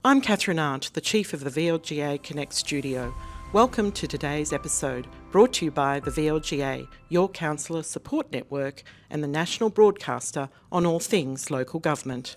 I'm Catherine Arndt, the Chief of the VLGA Connect Studio. Welcome to today's episode, brought to you by the VLGA, your counsellor support network and the national broadcaster on all things local government.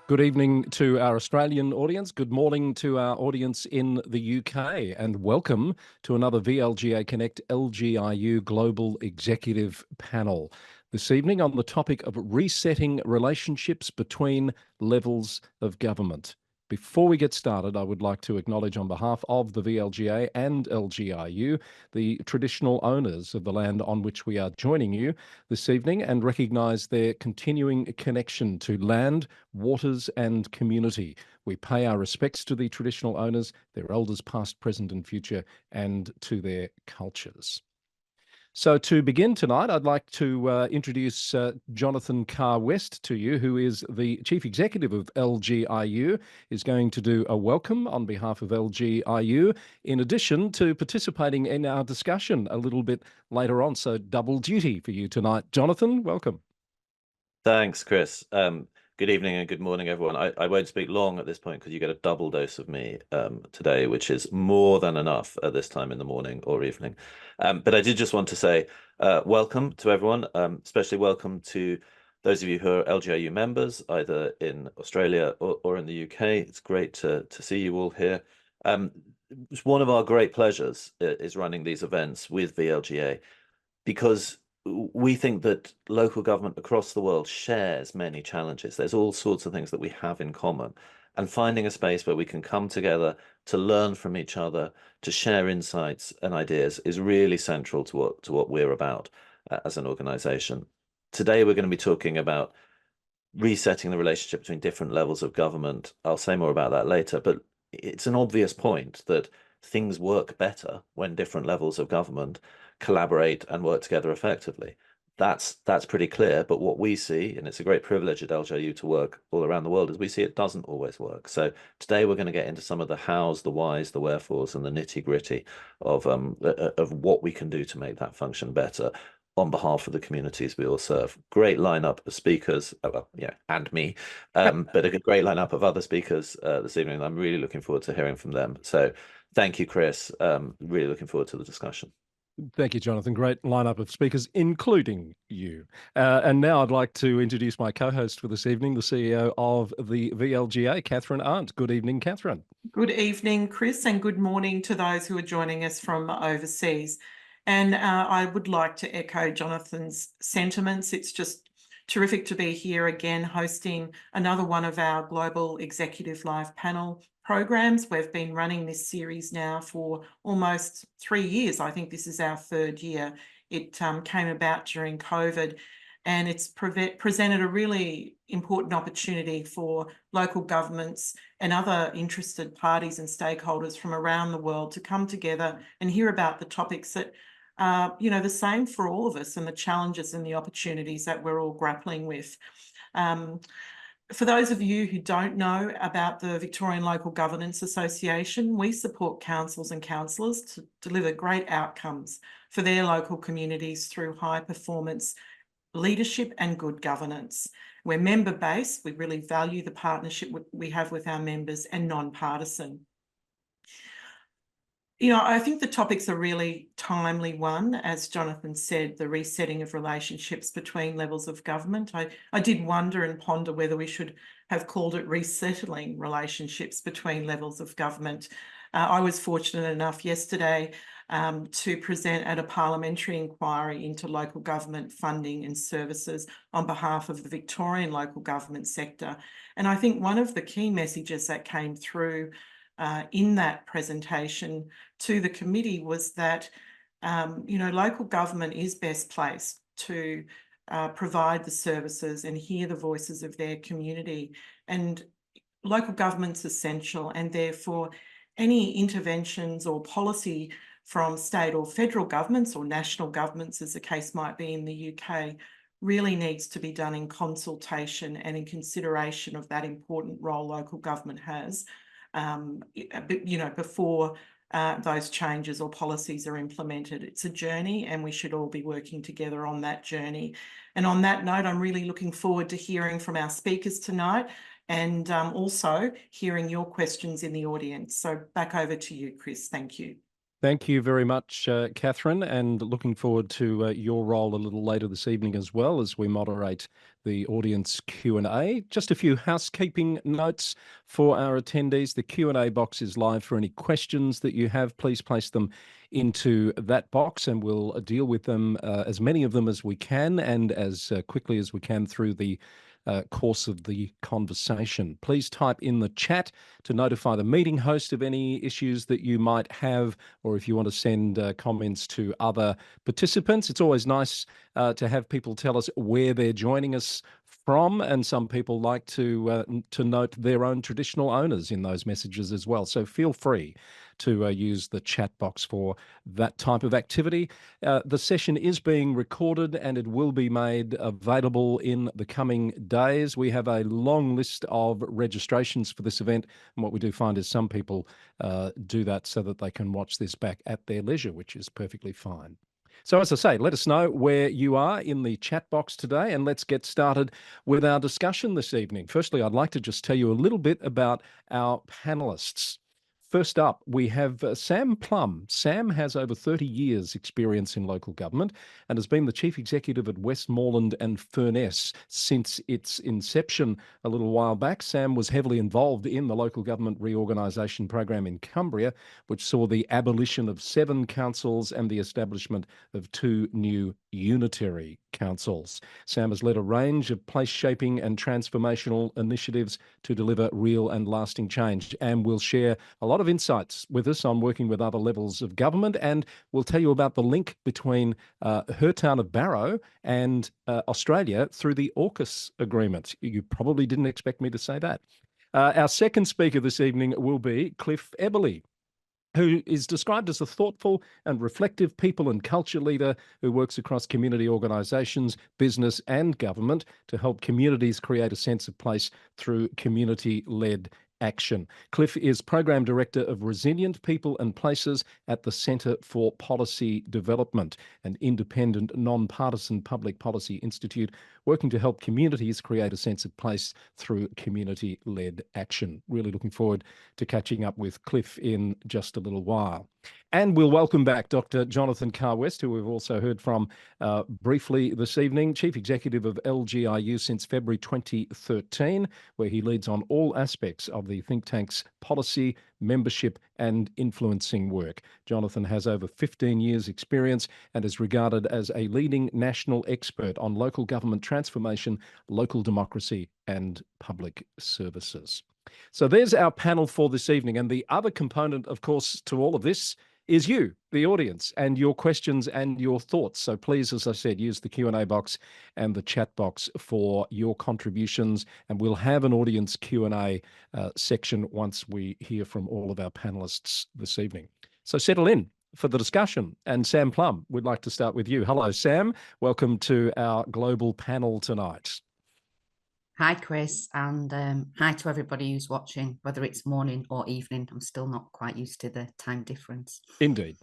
Good evening to our Australian audience. Good morning to our audience in the UK, and welcome to another VLGA Connect LGiU Global Executive Panel. This evening on the topic of resetting relationships between levels of government. Before we get started, I would like to acknowledge on behalf of the VLGA and LGiU the traditional owners of the land on which we are joining you this evening and recognise their continuing connection to land, waters and community. We pay our respects to the traditional owners, their elders past, present and future, and to their cultures. So to begin tonight, I'd like to introduce Johnathan Carr West to you, who is the Chief Executive of LGiU, is going to do a welcome on behalf of LGiU, in addition to participating in our discussion a little bit later on. So double duty for you tonight. Johnathan, welcome. Thanks, Chris. Good evening and good morning, everyone. I won't speak long at this point because you get a double dose of me today, which is more than enough at this time in the morning or evening. But I did just want to say welcome to everyone, especially welcome to those of you who are LGiU members, either in Australia or in the UK. It's great to see you all here. One of our great pleasures is running these events with VLGA because we think that local government across the world shares many challenges. There's all sorts of things that we have in common. And finding a space where we can come together to learn from each other, to share insights and ideas is really central to what we're about as an organization. Today, we're going to be talking about resetting the relationship between different levels of government. I'll say more about that later, but it's an obvious point that things work better when different levels of government collaborate and work together effectively. That's pretty clear, but what we see, and it's a great privilege at LGiU to work all around the world, is we see it doesn't always work. So today we're going to get into some of the hows, the whys, the wherefores, and the nitty-gritty of what we can do to make that function better on behalf of the communities we all serve. Great lineup of speakers, and me, but a great lineup of other speakers this evening. I'm really looking forward to hearing from them. So thank you, Chris. Really looking forward to the discussion. Thank you, Johnathan. Great lineup of speakers, including you. And now I'd like to introduce my co-host for this evening, the CEO of the VLGA, Catherine Arndt. Good evening, Catherine. Good evening, Chris, and good morning to those who are joining us from overseas. And I would like to echo Johnathan's sentiments. It's just terrific to be here again hosting another one of our Global Executive Live panel programs. We've been running this series now for almost 3 years. I think this is our third year. It came about during COVID, and it's presented a really important opportunity for local governments and other interested parties and stakeholders from around the world to come together and hear about the topics that are, the same for all of us, and the challenges and the opportunities that we're all grappling with. For those of you who don't know about the Victorian Local Governance Association, we support councils and councillors to deliver great outcomes for their local communities through high performance leadership and good governance. We're member-based. We really value the partnership we have with our members, and non-partisan. I think the topic's a really timely one. As Johnathan said, the resetting of relationships between levels of government. I did wonder and ponder whether we should have called it resettling relationships between levels of government. I was fortunate enough yesterday to present at a parliamentary inquiry into local government funding and services on behalf of the Victorian local government sector. And I think one of the key messages that came through in that presentation to the committee was that, local government is best placed to provide the services and hear the voices of their community. And local government's essential, and therefore any interventions or policy from state or federal governments or national governments, as the case might be in the UK, really needs to be done in consultation and in consideration of that important role local government has, before those changes or policies are implemented. It's a journey, and we should all be working together on that journey. And on that note, I'm really looking forward to hearing from our speakers tonight, and also hearing your questions in the audience. So back over to you, Chris. Thank you. Thank you very much, Catherine, and looking forward to your role a little later this evening as well as we moderate the audience Q&A. Just a few housekeeping notes for our attendees. The Q&A box is live for any questions that you have. Please place them into that box and we'll deal with them, as many of them as we can and as quickly as we can through the course of the conversation. Please type in the chat to notify the meeting host of any issues that you might have, or if you want to send comments to other participants. It's always nice to have people tell us where they're joining us from, and some people like to note their own traditional owners in those messages as well. So feel free to use the chat box for that type of activity. The session is being recorded and it will be made available in the coming days. We have a long list of registrations for this event, and what we do find is some people do that so that they can watch this back at their leisure, which is perfectly fine. So as I say, let us know where you are in the chat box today, and let's get started with our discussion this evening. Firstly, I'd like to just tell you a little bit about our panellists. First up, we have Sam Plum. Sam has over 30 years experience in local government and has been the chief executive at Westmorland and Furness since its inception a little while back. Sam was heavily involved in the local government reorganisation program in Cumbria, which saw the abolition of 7 councils and the establishment of 2 new unitary councils. Sam has led a range of place-shaping and transformational initiatives to deliver real and lasting change, and will share a lot of insights with us on working with other levels of government, and we'll tell you about the link between her town of Barrow and Australia through the AUKUS agreement. You probably didn't expect me to say that. Our second speaker this evening will be Cliff Eberly, who is described as a thoughtful and reflective people and culture leader who works across community organisations, business and government to help communities create a sense of place through community-led action. Cliff is Program Director of Resilient People and Places at the Centre for Policy Development, an independent, non-partisan public policy institute working to help communities create a sense of place through community-led action. Really looking forward to catching up with Cliff in just a little while. And we'll welcome back Dr. Johnathan Carr, who we've also heard from briefly this evening, Chief Executive of LGiU since February 2013, where he leads on all aspects of the think tank's policy, membership and influencing work. Johnathan has over 15 years experience and is regarded as a leading national expert on local government transformation, local democracy and public services. So there's our panel for this evening. And the other component, of course, to all of this is you, the audience, and your questions and your thoughts. So please, as I said, use the Q&A box and the chat box for your contributions. And we'll have an audience Q&A section once we hear from all of our panellists this evening. So settle in for the discussion. And Sam Plum, we'd like to start with you. Hello, Sam. Welcome to our global panel tonight. Hi, Chris, and hi to everybody who's watching, whether it's morning or evening. I'm still not quite used to the time difference. Indeed.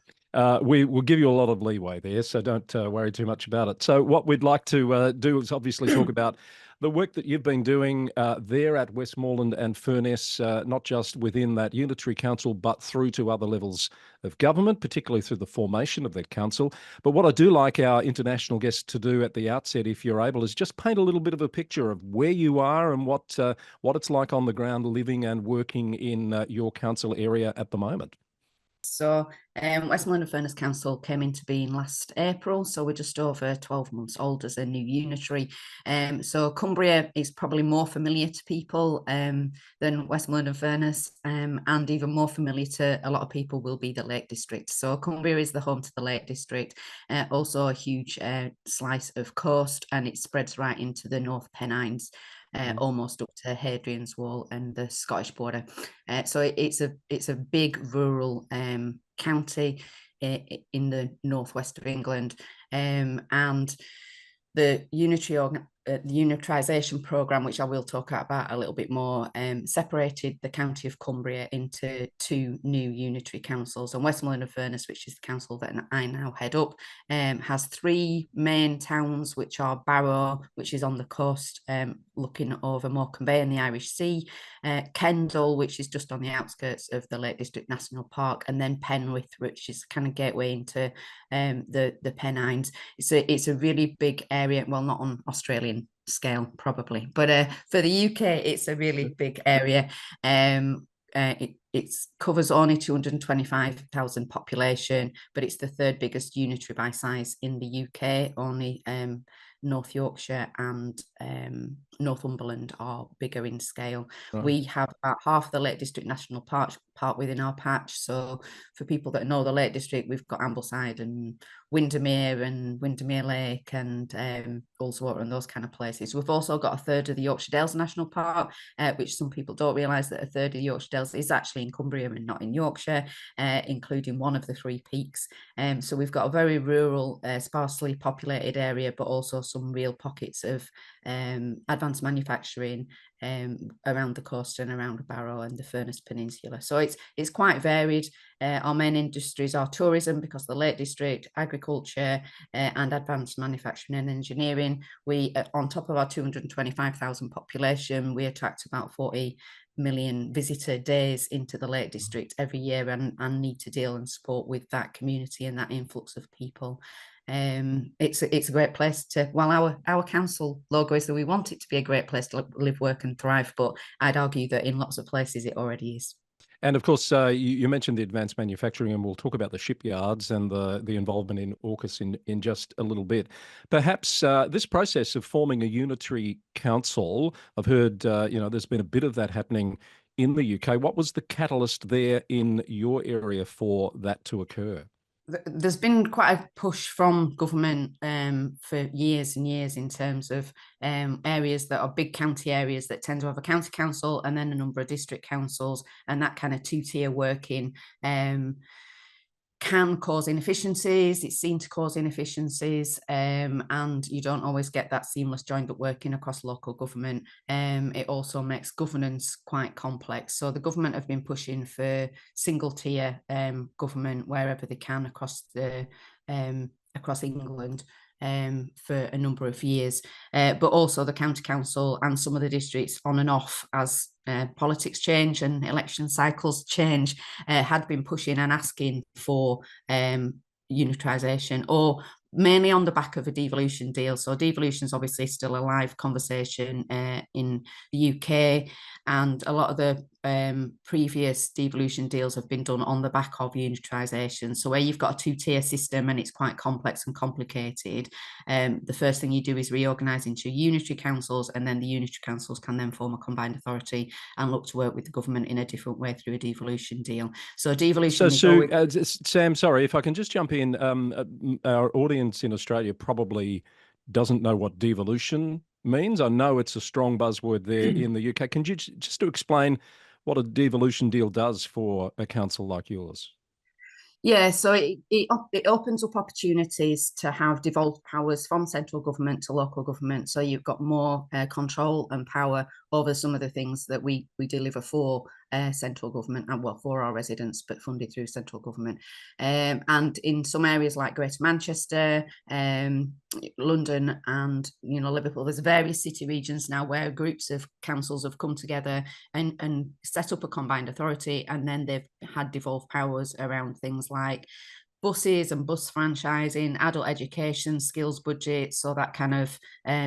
We will give you a lot of leeway there, so don't worry too much about it. So what we'd like to do is obviously talk about the work that you've been doing there at Westmorland and Furness, not just within that unitary council, but through to other levels of government, particularly through the formation of that council. But what I do like our international guests to do at the outset, if you're able, is just paint a little bit of a picture of where you are and what it's like on the ground living and working in your council area at the moment. So Westmorland and Furness Council came into being last April, so we're just over 12 months old as a new unitary. So Cumbria is probably more familiar to people than Westmorland and Furness, and even more familiar to a lot of people will be the Lake District. So Cumbria is the home to the Lake District, also a huge slice of coast, and it spreads right into the North Pennines. Almost up to Hadrian's Wall and the Scottish border. So it's a big rural county in the northwest of England, and the unitary the unitarisation programme, which I will talk about a little bit more, separated the county of Cumbria into 2 new unitary councils. And Westmorland and Furness, which is the council that I now head up, has 3 main towns, which are Barrow, which is on the coast, looking over Morecambe Bay and the Irish Sea, Kendal, which is just on the outskirts of the Lake District National Park, and then Penrith, which is kind of gateway into the Pennines. It's a really big area, well, not on Australian scale probably, but for the UK it's a really big area. It covers only 225,000 population, but it's the 3rd biggest unitary by size in the UK. Only North Yorkshire and Northumberland are bigger in scale. Right. We have about half the Lake District National Park within our patch. So for people that know the Lake District, we've got Ambleside and Windermere Lake and Ullswater and those kind of places. We've also got a third of the Yorkshire Dales National Park, which some people don't realise that a third of the Yorkshire Dales is actually in Cumbria and not in Yorkshire, including one of the 3 peaks. So we've got a very rural, sparsely populated area, but also some real pockets of advanced manufacturing around the coast and around Barrow and the Furness Peninsula. So it's quite varied. Our main industries are tourism, because of the Lake District, agriculture, and advanced manufacturing and engineering. We, on top of our 225,000 population, we attract about 40 million visitor days into the Lake District every year, and need to deal and support with that community and that influx of people. It's a great place to, well, our council logo is that we want it to be a great place to live, work and thrive, but I'd argue that in lots of places it already is. And of course, you mentioned the advanced manufacturing, and we'll talk about the shipyards and the involvement in AUKUS in just a little bit. Perhaps this process of forming a unitary council, I've heard, there's been a bit of that happening in the UK. What was the catalyst there in your area for that to occur? There's been quite a push from government for years and years in terms of areas that are big county areas that tend to have a county council and then a number of district councils, and that kind of 2-tier working can cause inefficiencies. It's seen to cause inefficiencies, and you don't always get that seamless joined up working across local government. It also makes governance quite complex. So the government have been pushing for single tier government wherever they can across England for a number of years, but also the county council and some of the districts on and off as politics change and election cycles change, had been pushing and asking for unitarisation, or mainly on the back of a devolution deal. So devolution is obviously still a live conversation in the UK, and a lot of the previous devolution deals have been done on the back of unitarisation. So where you've got a 2-tier system and it's quite complex and complicated, the first thing you do is reorganise into unitary councils, and then the unitary councils can then form a combined authority and look to work with the government in a different way through a devolution deal. So devolution. So Sam, sorry, if I can just jump in, our audience in Australia probably doesn't know what devolution means. I know it's a strong buzzword there in the UK. Can you just to explain what a devolution deal does for a council like yours? Yeah, so it opens up opportunities to have devolved powers from central government to local government. So you've got more control and power over some of the things that we deliver for central government, and well, for our residents, but funded through central government. And in some areas like Greater Manchester, London and Liverpool, there's various city regions now where groups of councils have come together and set up a combined authority, and then they've had devolved powers around things like buses and bus franchising, adult education, skills budgets, so that kind of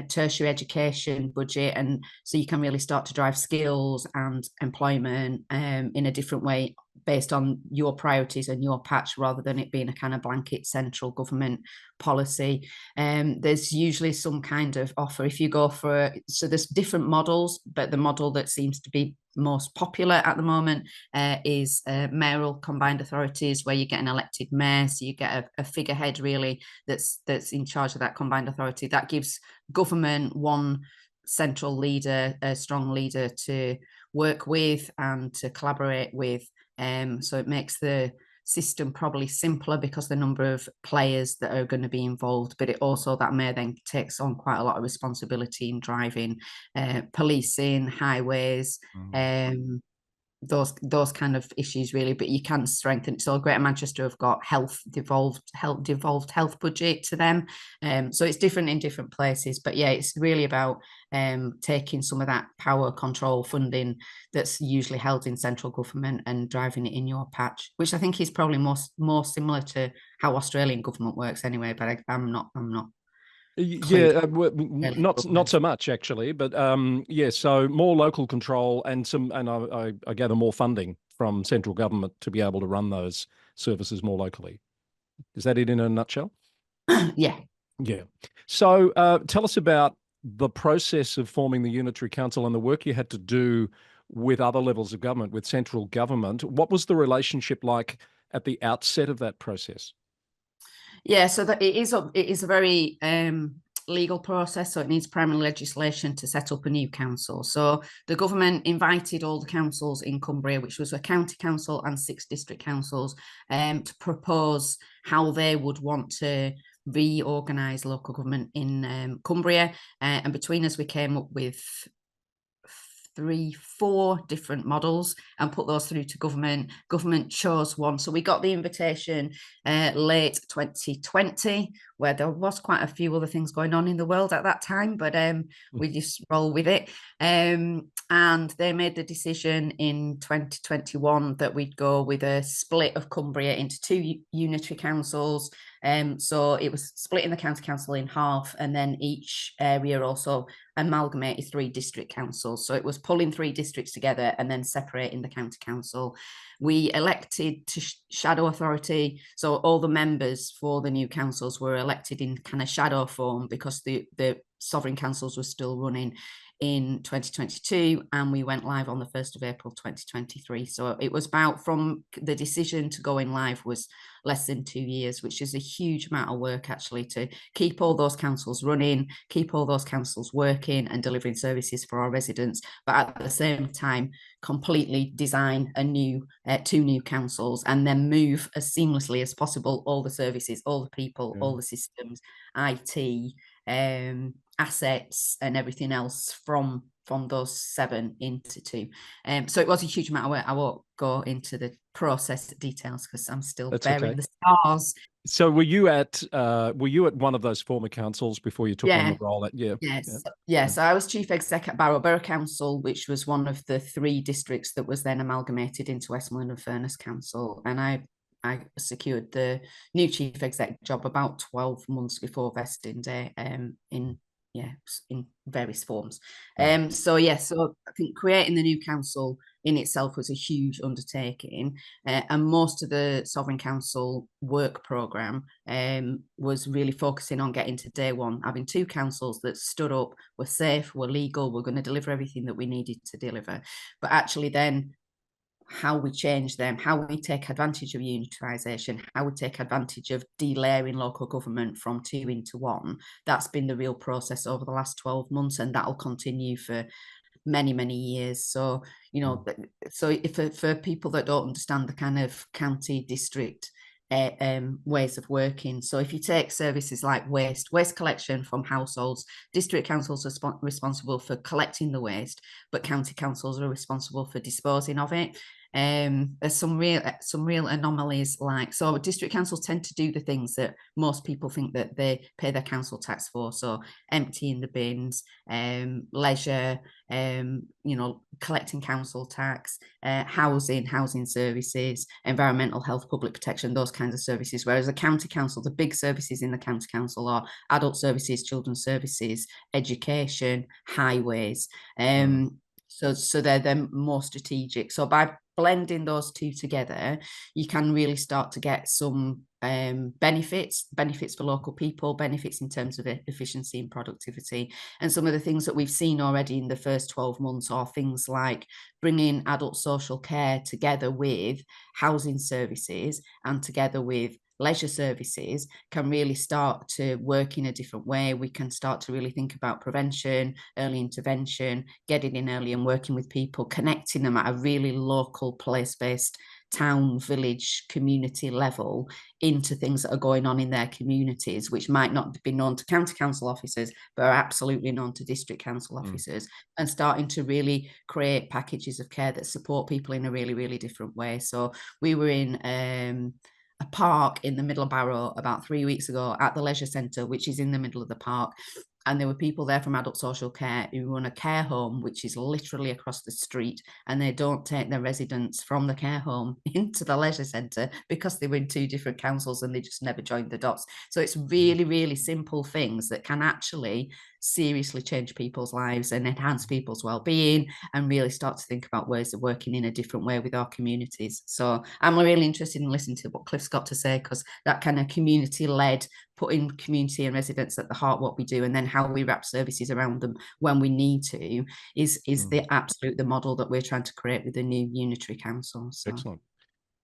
tertiary education budget. And so you can really start to drive skills and employment in a different way based on your priorities and your patch, rather than it being a kind of blanket central government policy. There's usually some kind of offer if you go for, so there's different models, but the model that seems to be most popular at the moment is mayoral combined authorities, where you get an elected mayor, so you get a figurehead really that's in charge of that combined authority. That gives government one central leader, a strong leader to work with and to collaborate with. So it makes the system probably simpler because the number of players that are going to be involved, but it also that may then takes on quite a lot of responsibility in driving, policing, highways, those kind of issues really. But you can strengthen. So Greater Manchester have got devolved health budget to them, so it's different in different places. But yeah, it's really about taking some of that power control funding that's usually held in central government and driving it in your patch, which I think is probably more similar to how Australian government works anyway. But I'm not Yeah, not so much actually, but yeah. So more local control and I gather more funding from central government to be able to run those services more locally. Is that it in a nutshell? Yeah. Yeah. So tell us about the process of forming the Unitary Council and the work you had to do with other levels of government, with central government. What was the relationship like at the outset of that process? Yeah, so that it is a very legal process, so it needs primary legislation to set up a new council. So the government invited all the councils in Cumbria, which was a county council and 6 district councils, to propose how they would want to reorganise local government in Cumbria. And between us, we came up with 4 different models and put those through to government. Government chose one. So we got the invitation late 2020, where there was quite a few other things going on in the world at that time, but we just roll with it. And they made the decision in 2021 that we'd go with a split of Cumbria into 2 unitary councils. So it was splitting the county council in half, and then each area also amalgamated 3 district councils. So it was pulling 3 districts together and then separating the county council. We elected to shadow authority. So all the members for the new councils were elected in kind of shadow form because the sovereign councils were still running in 2022, and we went live on the 1st of April 2023. So it was about, from the decision to going live was less than 2 years, which is a huge amount of work actually, to keep all those councils running, keep all those councils working and delivering services for our residents, but at the same time completely design a new 2 new councils, and then move as seamlessly as possible all the services, all the people, all the systems, IT, assets and everything else from those 7 into 2. So it was a huge amount of work. I won't go into the process details because I'm still bearing the scars. So were you at one of those former councils before you took on the role? Yes. So I was chief exec at Barrow Borough Council, which was one of the 3 districts that was then amalgamated into Westmorland and Furness Council, and I secured the new chief exec job about 12 months before vesting day, in various forms. So I think creating the new council in itself was a huge undertaking, and most of the Sovereign Council work programme was really focusing on getting to day one, having 2 councils that stood up, were safe, were legal, were going to deliver everything that we needed to deliver. But actually then how we change them, how we take advantage of unitarisation, how we take advantage of delayering local government from 2 into 1. That's been the real process over the last 12 months, and that'll continue for many, many years. So, so for people that don't understand the kind of county district ways of working. So if you take services like waste collection from households, district councils are responsible for collecting the waste, but county councils are responsible for disposing of it. There's some real anomalies, like, so district councils tend to do the things that most people think that they pay their council tax for, so emptying the bins, leisure, collecting council tax, housing services, environmental health, public protection, those kinds of services. Whereas the county council, the big services in the county council are adult services, children's services, education, highways. So they're more strategic. So by blending those 2 together, you can really start to get some benefits for local people, benefits in terms of efficiency and productivity. And some of the things that we've seen already in the first 12 months are things like bringing adult social care together with housing services and together with leisure services can really start to work in a different way. We can start to really think about prevention, early intervention, getting in early and working with people, connecting them at a really local, place-based town, village, community level into things that are going on in their communities, which might not be known to county council officers, but are absolutely known to district council officers, and starting to really create packages of care that support people in a really, really different way. So we were in a park in the middle of Barrow about 3 weeks ago at the leisure centre, which is in the middle of the park. And there were people there from adult social care who run a care home, which is literally across the street, and they don't take their residents from the care home into the leisure centre because they were in 2 different councils and they just never joined the dots. So it's really, really simple things that can actually seriously change people's lives and enhance people's well-being, and really start to think about ways of working in a different way with our communities. So I'm really interested in listening to what Cliff's got to say, because that kind of community-led, putting community and residents at the heart of what we do, and then how we wrap services around them when we need to, is the model that we're trying to create with the new unitary council. So. Excellent.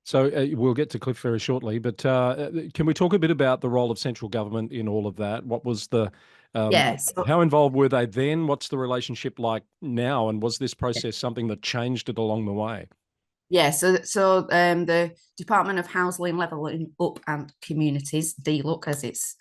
So we'll get to Cliff very shortly, but can we talk a bit about the role of central government in all of that? What was the, how involved were they then? What's the relationship like now? And was this process something that changed it along the way? Yeah, so the Department of Housing, Levelling Up and Communities, DLUC as it's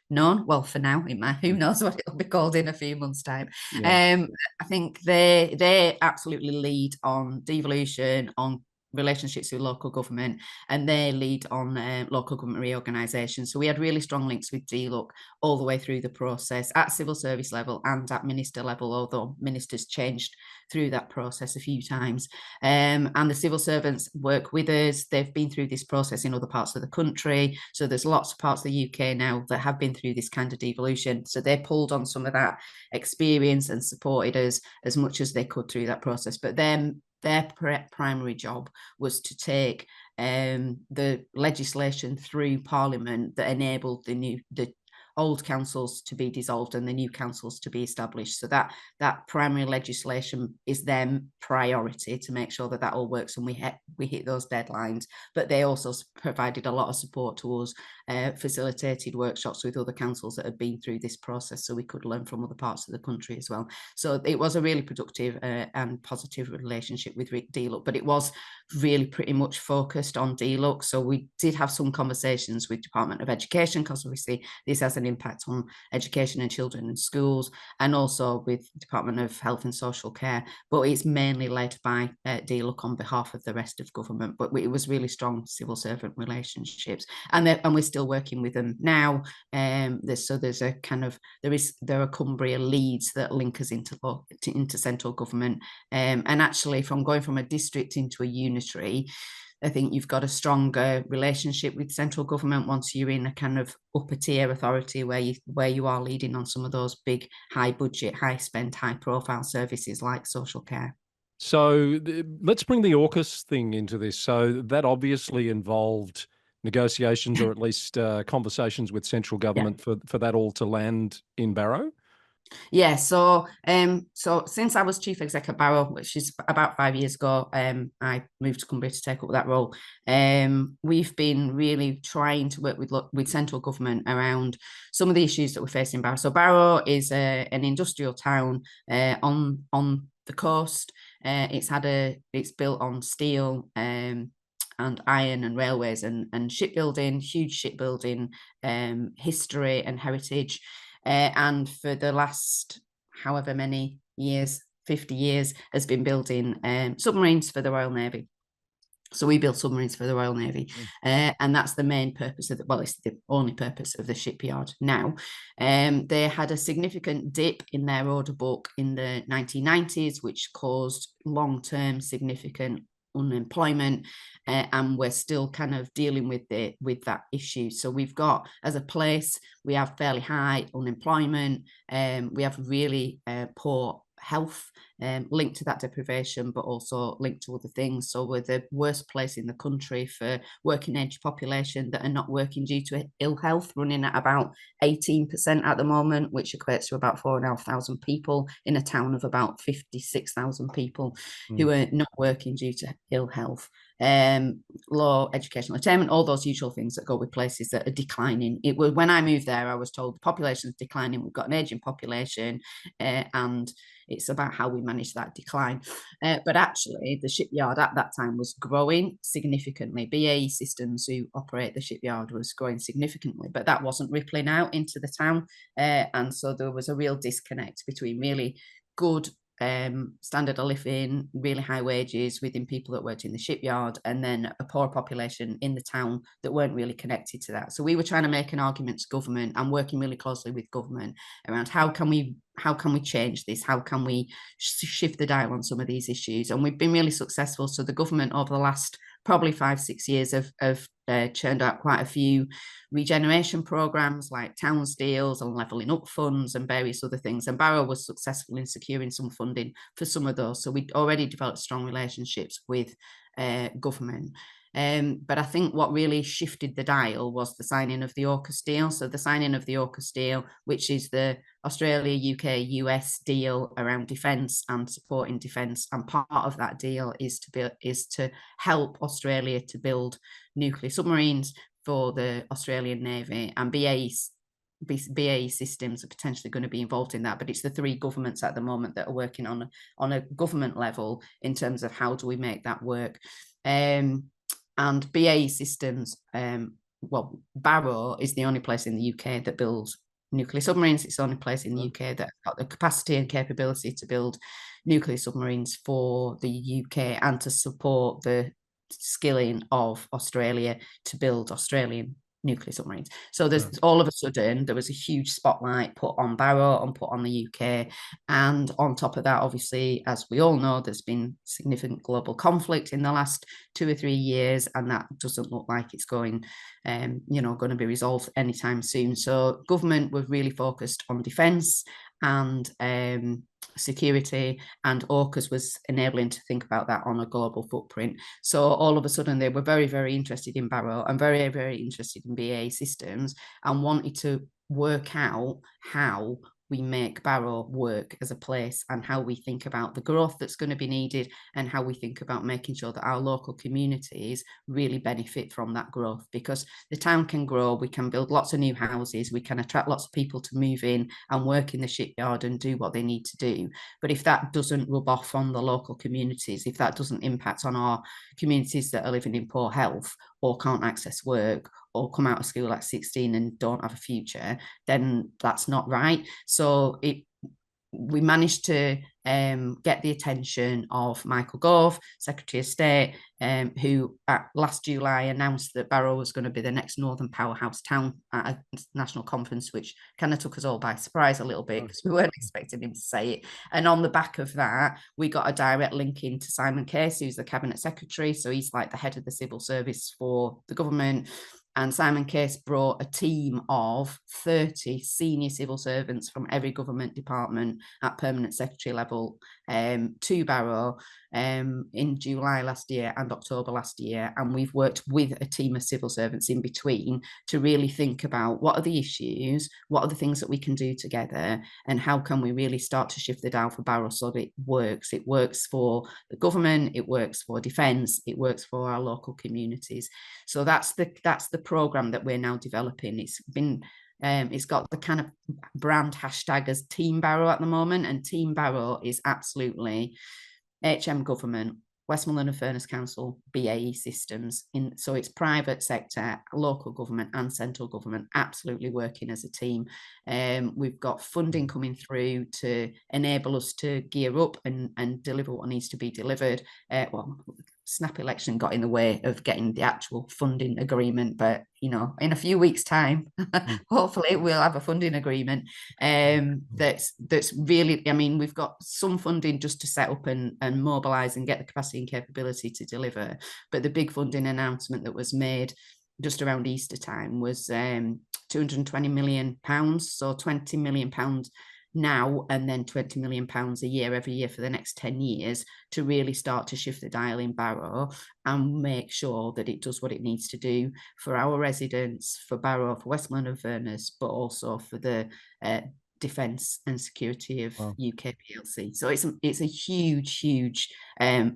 known, well, for now, who knows what it'll be called in a few months' time. Yeah. I think they absolutely lead on devolution, on relationships with local government, and they lead on local government reorganisation. So we had really strong links with DLUC all the way through the process at civil service level and at minister level, although ministers changed through that process a few times. And the civil servants work with us. They've been through this process in other parts of the country. So there's lots of parts of the UK now that have been through this kind of devolution. So they pulled on some of that experience and supported us as much as they could through that process. But then their primary job was to take the legislation through Parliament that enabled the old councils to be dissolved and the new councils to be established. So that primary legislation is their priority, to make sure that that all works and we hit those deadlines. But they also provided a lot of support to us, facilitated workshops with other councils that had been through this process, so we could learn from other parts of the country as well. So it was a really productive and positive relationship with DLUC, but it was really pretty much focused on DLUC. So we did have some conversations with Department of Education, because obviously this has an impact on education and children in schools, and also with Department of Health and Social Care, but it's mainly led by DLUC on behalf of the rest of government. But it was really strong civil servant relationships, and we're still working with them now. There are Cumbria leads that link us into central government, and actually from going from a district into a unitary, I think you've got a stronger relationship with central government once you're in a kind of upper tier authority where you are leading on some of those big, high budget, high spend, high profile services like social care. So let's bring the AUKUS thing into this. So that obviously involved negotiations, or at least conversations with central government for that all to land in Barrow. Yeah, so since I was chief exec at Barrow, which is about 5 years ago, I moved to Cumbria to take up that role. We've been really trying to work with central government around some of the issues that we're facing in Barrow. So Barrow is an industrial town on the coast. It's built on steel and iron and railways and shipbuilding, huge shipbuilding history and heritage. And for the last however many years, 50 years, has been building submarines for the Royal Navy. So we build submarines for the Royal Navy, and that's the main purpose of it's the only purpose of the shipyard now. They had a significant dip in their order book in the 1990s, which caused long-term significant unemployment, and we're still kind of dealing with that issue. So we've got, as a place, we have fairly high unemployment, we have really poor health linked to that deprivation, but also linked to other things. So we're the worst place in the country for working age population that are not working due to ill health, running at about 18% at the moment, which equates to about 4,500 people in a town of about 56,000 people who are not working due to ill health. low educational attainment, all those usual things that go with places that are declining. It was when I moved there, I was told the population is declining. We've got an aging population, and it's about how we manage that decline. But actually, the shipyard at that time was growing significantly. BAE Systems, who operate the shipyard, was growing significantly, but that wasn't rippling out into the town. And so there was a real disconnect between really good standard of living, really high wages within people that worked in the shipyard, and then a poor population in the town that weren't really connected to that. So we were trying to make an argument to government and working really closely with government around how can we change this? How can we shift the dial on some of these issues? And we've been really successful. So the government over the last probably 5-6 years have churned out quite a few regeneration programs like towns deals and levelling up funds and various other things. And Barrow was successful in securing some funding for some of those. So we'd already developed strong relationships with government. But I think what really shifted the dial was the signing of the AUKUS deal. So the signing of the AUKUS deal, which is the Australia, UK, US deal around defence and supporting defence. And part of that deal is to help Australia to build nuclear submarines for the Australian Navy, and BAE Systems are potentially going to be involved in that, but it's the 3 governments at the moment that are working on a government level in terms of how do we make that work. And BAE Systems, well, Barrow is the only place in the UK that builds nuclear submarines. It's the only place in the UK that's got the capacity and capability to build nuclear submarines for the UK and to support the skilling of Australia to build Australian nuclear submarines. So there's all of a sudden there was a huge spotlight put on Barrow and put on the UK, and on top of that, obviously, as we all know, there's been significant global conflict in the last 2 or 3 years, and that doesn't look like it's going to be resolved anytime soon. So government was really focused on defence and security, and AUKUS was enabling to think about that on a global footprint. So all of a sudden they were very, very interested in Barrow and very, very interested in BAE Systems, and wanted to work out how we make Barrow work as a place and how we think about the growth that's going to be needed and how we think about making sure that our local communities really benefit from that growth, because the town can grow, we can build lots of new houses, we can attract lots of people to move in and work in the shipyard and do what they need to do. But if that doesn't rub off on the local communities, if that doesn't impact on our communities that are living in poor health or can't access work or come out of school at 16 and don't have a future, then that's not right. So we managed to get the attention of Michael Gove, Secretary of State, who last July announced that Barrow was going to be the next Northern powerhouse town at a national conference, which kind of took us all by surprise a little bit because we weren't expecting him to say it. And on the back of that, we got a direct link into Simon Case, who's the Cabinet Secretary. So he's like the head of the civil service for the government. And Simon Case brought a team of 30 senior civil servants from every government department at permanent secretary level to Barrow in July last year and October last year. And we've worked with a team of civil servants in between to really think about what are the issues, what are the things that we can do together, and how can we really start to shift the dial for Barrow so that it works. It works for the government, it works for defence, it works for our local communities. So that's the programme that we're now developing. It's got the kind of brand hashtag as Team Barrow at the moment, and Team Barrow is absolutely HM government, Westmorland and Furness Council, BAE Systems. So it's private sector, local government and central government absolutely working as a team. We've got funding coming through to enable us to gear up and deliver what needs to be delivered. Snap election got in the way of getting the actual funding agreement, but in a few weeks' time, hopefully we'll have a funding agreement that's really, we've got some funding just to set up and mobilise and get the capacity and capability to deliver. But the big funding announcement that was made just around Easter time was £220 million, so £20 million now, and then £20 million a year every year for the next 10 years to really start to shift the dial in Barrow and make sure that it does what it needs to do for our residents, for Barrow, for Westmorland and Furness, but also for the defence and security of Wow. UK PLC. So it's a huge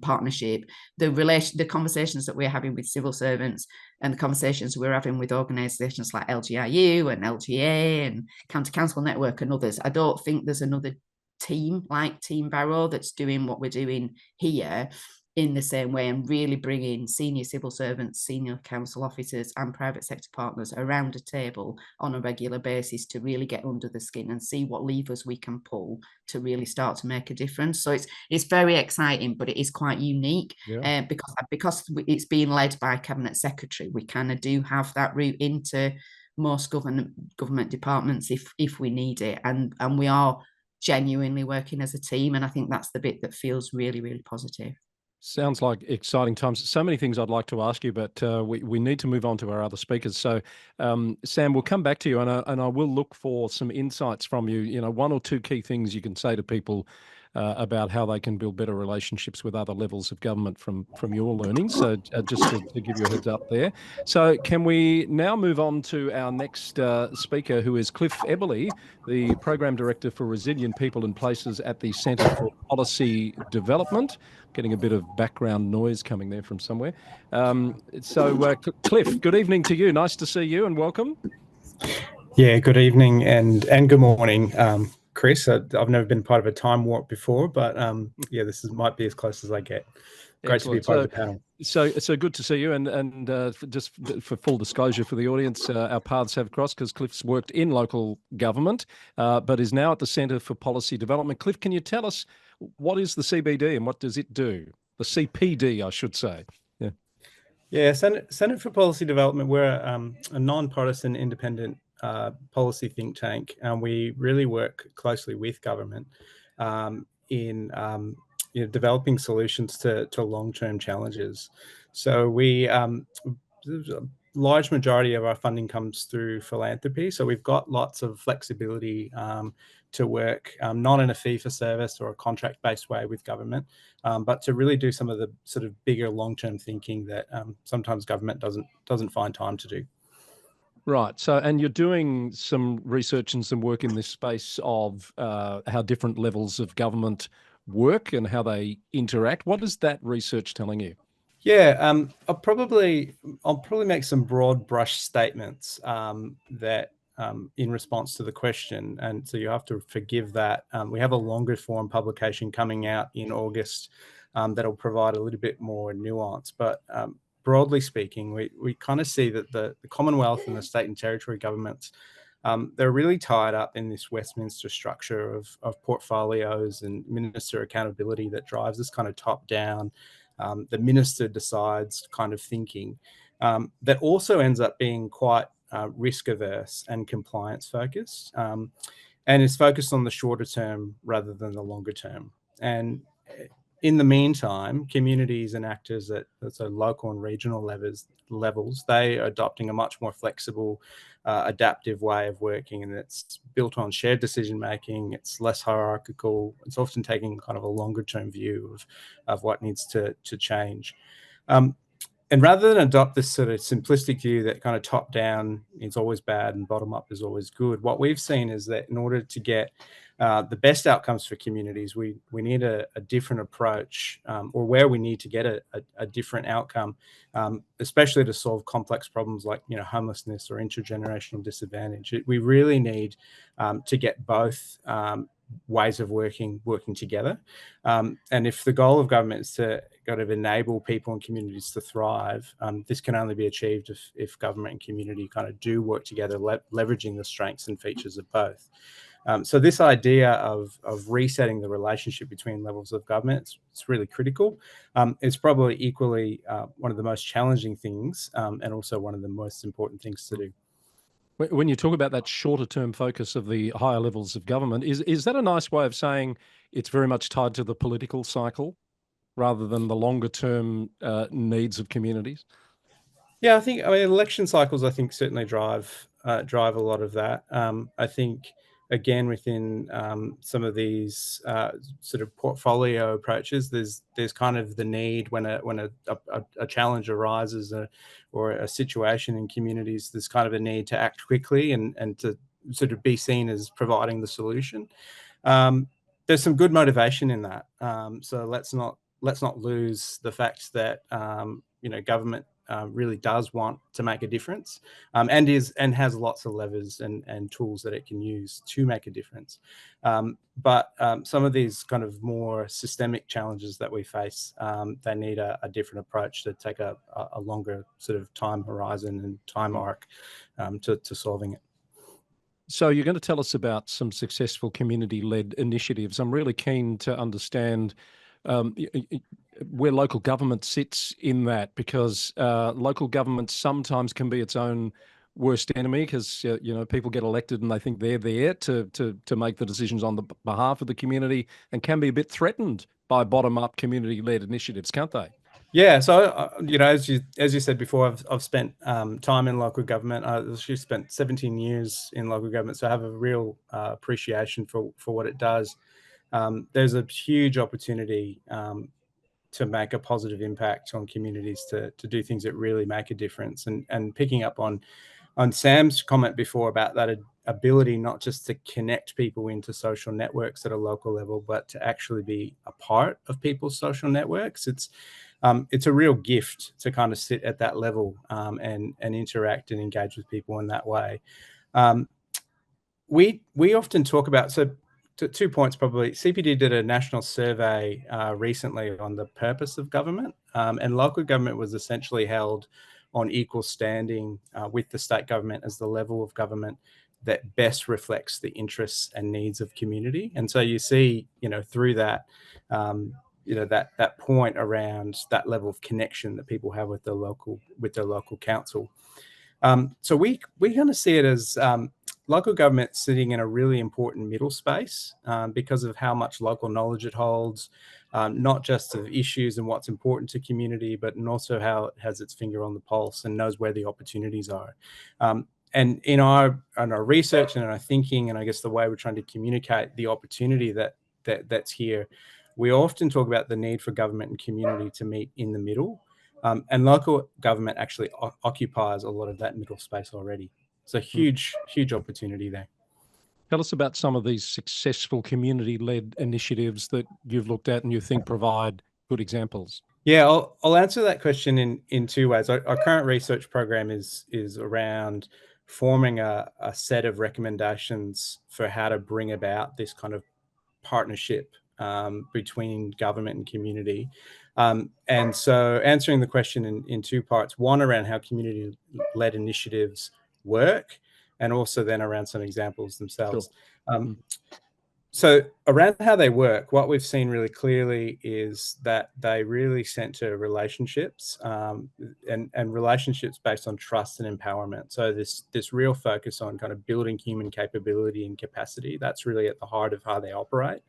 partnership. The conversations that we're having with civil servants and the conversations we're having with organisations like LGiU and LGA and County Council Network and others, I don't think there's another team like Team Barrow that's doing what we're doing here in the same way, and really bringing senior civil servants, senior council officers and private sector partners around a table on a regular basis to really get under the skin and see what levers we can pull to really start to make a difference. So it's very exciting, but it is quite unique. Yeah. Because it's being led by Cabinet Secretary, we kind of do have that route into most government departments if we need it, and we are genuinely working as a team, and I think that's the bit that feels really positive. Sounds like exciting times. So many things I'd like to ask you, but we need to move on to our other speakers. So, Sam, we'll come back to you, and I will look for some insights from you. You know, one or two key things you can say to people about how they can build better relationships with other levels of government from your learnings. So, just to give you a heads up there. So, can we now move on to our next speaker, who is Cliff Eberly, the Program Director for Resilient People and Places at the Centre for Policy Development. Getting a bit of background noise coming there from somewhere. Cliff, good evening to you. Nice to see you and welcome. Yeah, good evening and good morning, Chris. I've never been part of a time warp before, but yeah, this might be as close as I get. Great to be part of the panel. So good to see you. And just for full disclosure for the audience, our paths have crossed because Cliff's worked in local government, but is now at the Centre for Policy Development. Cliff, can you tell us what is the CBD and what does it do? The CPD, I should say. Yeah, Centre for Policy Development, we're a non-partisan independent policy think tank, and we really work closely with government in developing solutions to long-term challenges. So we large majority of our funding comes through philanthropy. So we've got lots of flexibility to work, not in a fee-for-service or a contract-based way with government, but to really do some of the sort of bigger long-term thinking that sometimes government doesn't find time to do. Right. So, and you're doing some research and some work in this space of how different levels of government work and how they interact. What is that research telling you? Yeah, I'll probably make some broad brush statements that in response to the question, and so you have to forgive that. We have a longer form publication coming out in August that'll provide a little bit more nuance, but broadly speaking, we kind of see that the Commonwealth and the state and territory governments, they're really tied up in this Westminster structure of portfolios and minister accountability that drives this kind of top-down, the minister decides kind of thinking, that also ends up being quite risk averse and compliance focused, and is focused on the shorter term rather than the longer term. And in the meantime, communities and actors at so local and regional levels, they are adopting a much more flexible, adaptive way of working, and it's built on shared decision making. It's less hierarchical. It's often taking kind of a longer term view of what needs to change. And rather than adopt this sort of simplistic view that kind of top down is always bad and bottom up is always good, what we've seen is that in order to get the best outcomes for communities, we need a different approach, or where we need to get a different outcome, especially to solve complex problems like homelessness or intergenerational disadvantage. We really need to get both ways of working together. And if the goal of government is to kind of enable people and communities to thrive, this can only be achieved if government and community kind of do work together, leveraging the strengths and features of both. So this idea of resetting the relationship between levels of government, it's really critical. It's probably equally one of the most challenging things, and also one of the most important things to do. When you talk about that shorter term focus of the higher levels of government, is that a nice way of saying it's very much tied to the political cycle rather than the longer term needs of communities? Yeah, I mean, election cycles, I think, certainly drive a lot of that. I think, again, within some of these sort of portfolio approaches, there's kind of the need when a challenge arises or a situation in communities, there's kind of a need to act quickly and to sort of be seen as providing the solution. There's some good motivation in that. So let's not lose the fact that government really does want to make a difference, and has lots of levers and tools that it can use to make a difference. But some of these kind of more systemic challenges that we face, they need a different approach to take a longer sort of time horizon and time arc to solving it. So you're going to tell us about some successful community-led initiatives. I'm really keen to understand where local government sits in that, because local government sometimes can be its own worst enemy, because people get elected and they think they're there to make the decisions on the behalf of the community, and can be a bit threatened by bottom-up community-led initiatives, can't they? Yeah, so as you said before, I've spent time in local government. I've actually spent 17 years in local government, so I have a real appreciation for what it does. There's a huge opportunity to make a positive impact on communities, to do things that really make a difference. And picking up on Sam's comment before about that ability not just to connect people into social networks at a local level, but to actually be a part of people's social networks. It's a real gift to kind of sit at that level and interact and engage with people in that way. We often talk about, so 2 points probably. CPD did a national survey recently on the purpose of government, and local government was essentially held on equal standing with the state government as the level of government that best reflects the interests and needs of community. And so you see, through that, that point around that level of connection that people have with their local council. So we kind of see it as local government sitting in a really important middle space because of how much local knowledge it holds, not just of issues and what's important to community, but also how it has its finger on the pulse and knows where the opportunities are. And in our research and in our thinking, and I guess the way we're trying to communicate the opportunity that's here, we often talk about the need for government and community to meet in the middle. And local government actually occupies a lot of that middle space already. It's a huge opportunity there. Tell us about some of these successful community-led initiatives that you've looked at and you think provide good examples. Yeah, I'll answer that question in two ways. Our current research program is around forming a set of recommendations for how to bring about this kind of partnership between government and community. And so answering the question in two parts, one around how community-led initiatives work, and also then around some examples themselves. Sure. So around how they work, what we've seen really clearly is that they really center relationships and relationships based on trust and empowerment. So this real focus on kind of building human capability and capacity, that's really at the heart of how they operate.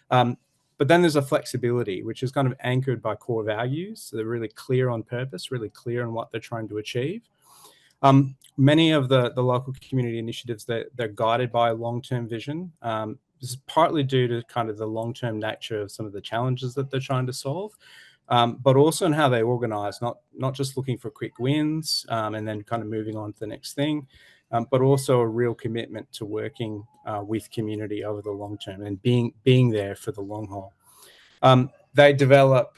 But then there's a flexibility, which is kind of anchored by core values. So they're really clear on purpose, really clear on what they're trying to achieve. Many of the local community initiatives, they're guided by a long-term vision. This is partly due to kind of the long-term nature of some of the challenges that they're trying to solve, but also in how they organize, not just looking for quick wins and then kind of moving on to the next thing, but also a real commitment to working with community over the long term and being there for the long haul. They develop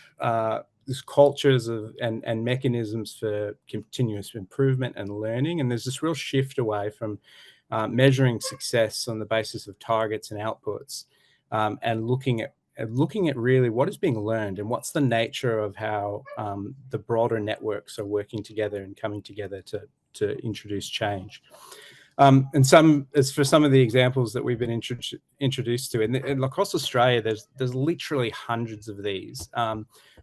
these cultures and mechanisms for continuous improvement and learning, and there's this real shift away from measuring success on the basis of targets and outputs, and looking at really what is being learned and what's the nature of how the broader networks are working together and coming together to introduce change. And as for some of the examples that we've been introduced to, and across Australia, there's literally hundreds of these.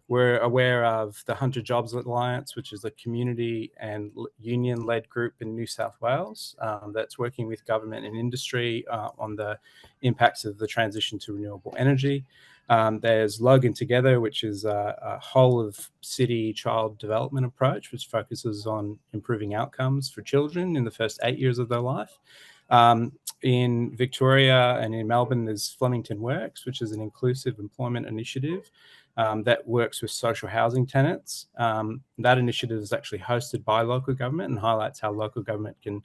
We're aware of the 100 Jobs Alliance, which is a community and union-led group in New South Wales that's working with government and industry on the impacts of the transition to renewable energy. There's Logan Together, which is a whole of city child development approach, which focuses on improving outcomes for children in the first 8 years of their life. In Victoria and in Melbourne, there's Flemington Works, which is an inclusive employment initiative that works with social housing tenants. That initiative is actually hosted by local government and highlights how local government can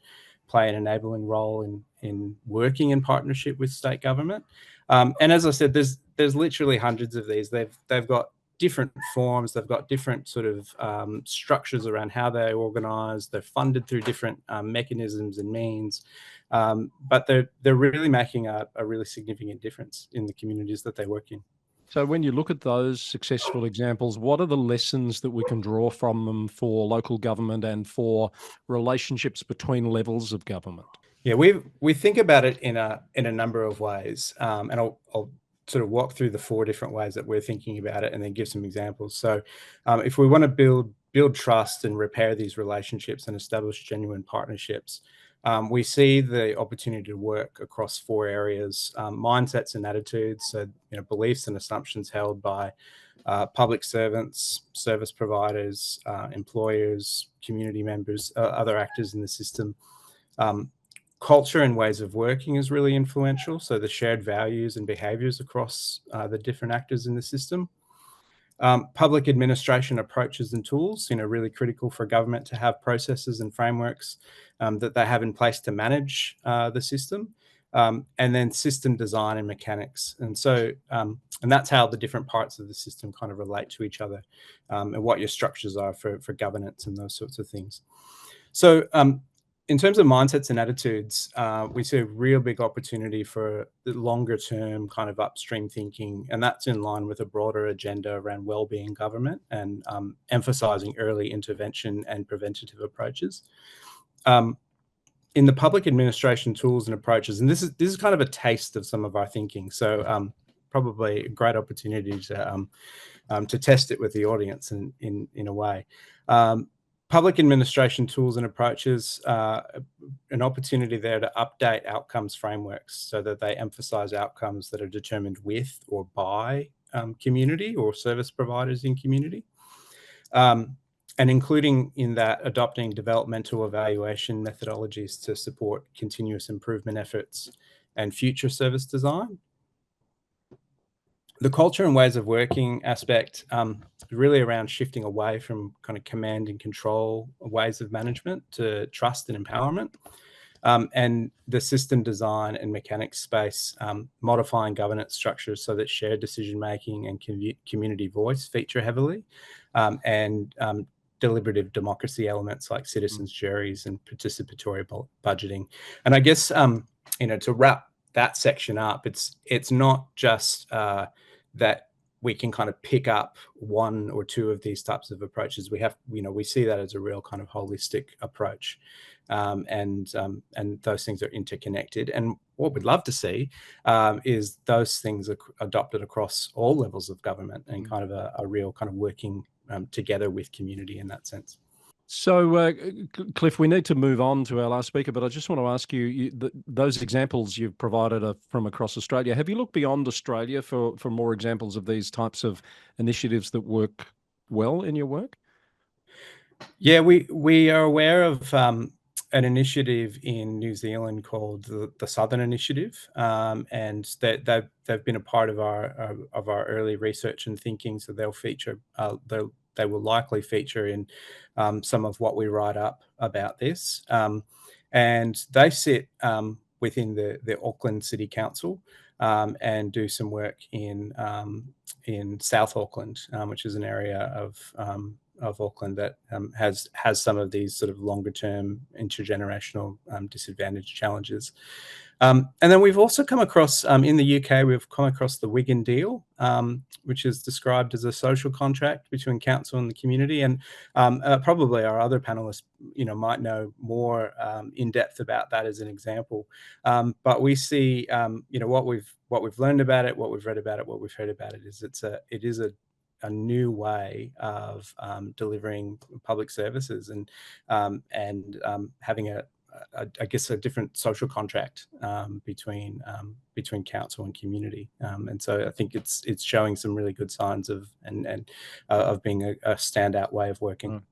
play an enabling role in working in partnership with state government. And as I said, there's literally hundreds of these. They've got different forms. They've got different sort of structures around how they're organised. They're funded through different mechanisms and means, but they're really making a really significant difference in the communities that they work in. So when you look at those successful examples, what are the lessons that we can draw from them for local government and for relationships between levels of government? Yeah, we think about it in a number of ways, and I'll sort of walk through the 4 different ways that we're thinking about it, and then give some examples. So, if we want to build trust and repair these relationships and establish genuine partnerships, we see the opportunity to work across 4 areas: mindsets and attitudes, so beliefs and assumptions held by public servants, service providers, employers, community members, other actors in the system. Culture and ways of working is really influential, so the shared values and behaviours across the different actors in the system. Public administration approaches and tools, really critical for government to have processes and frameworks that they have in place to manage the system. And then system design and mechanics. And so, and that's how the different parts of the system kind of relate to each other, and what your structures are for governance and those sorts of things. So, in terms of mindsets and attitudes, we see a real big opportunity for the longer term kind of upstream thinking, and that's in line with a broader agenda around wellbeing government and emphasising early intervention and preventative approaches. In the public administration tools and approaches, and this is kind of a taste of some of our thinking, so probably a great opportunity to test it with the audience in a way. Public administration tools and approaches, an opportunity there to update outcomes frameworks so that they emphasise outcomes that are determined with or by community or service providers in community. And including in that adopting developmental evaluation methodologies to support continuous improvement efforts and future service design. The culture and ways of working aspect really around shifting away from kind of command and control ways of management to trust and empowerment. And the system design and mechanics space, modifying governance structures so that shared decision-making and community voice feature heavily, and deliberative democracy elements like citizens' juries and participatory budgeting. And I guess, to wrap that section up, it's not just that we can kind of pick up 1 or 2 of these types of approaches. We see that as a real kind of holistic approach, and those things are interconnected. And what we'd love to see is those things are adopted across all levels of government and kind of a real kind of working together with community in that sense. So, Cliff, we need to move on to our last speaker, but I just want to ask you, those examples you've provided are from across Australia. Have you looked beyond Australia for more examples of these types of initiatives that work well in your work? Yeah, we are aware of an initiative in New Zealand called the Southern Initiative, and they've been a part of our early research and thinking. So they'll feature they will likely feature in some of what we write up about this. And they sit within the Auckland City Council and do some work in South Auckland, which is an area of Auckland that has some of these sort of longer term intergenerational disadvantage challenges. And then we've also come across, in the UK, we've come across the Wigan Deal, which is described as a social contract between council and the community. And probably our other panellists, might know more in depth about that as an example. But we see, what we've learned about it, what we've read about it, what we've heard about it is it is a new way of delivering public services and having I guess a different social contract between council and community, and so I think it's showing some really good signs of being a standout way of working.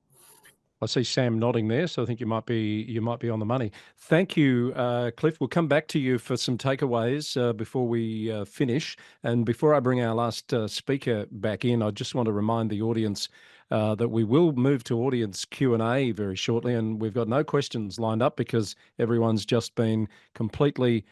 I see Sam nodding there, so I think you might be on the money. Thank you, Cliff. We'll come back to you for some takeaways before we finish. And before I bring our last speaker back in, I just want to remind the audience that we will move to audience Q&A very shortly, and we've got no questions lined up because everyone's just been completely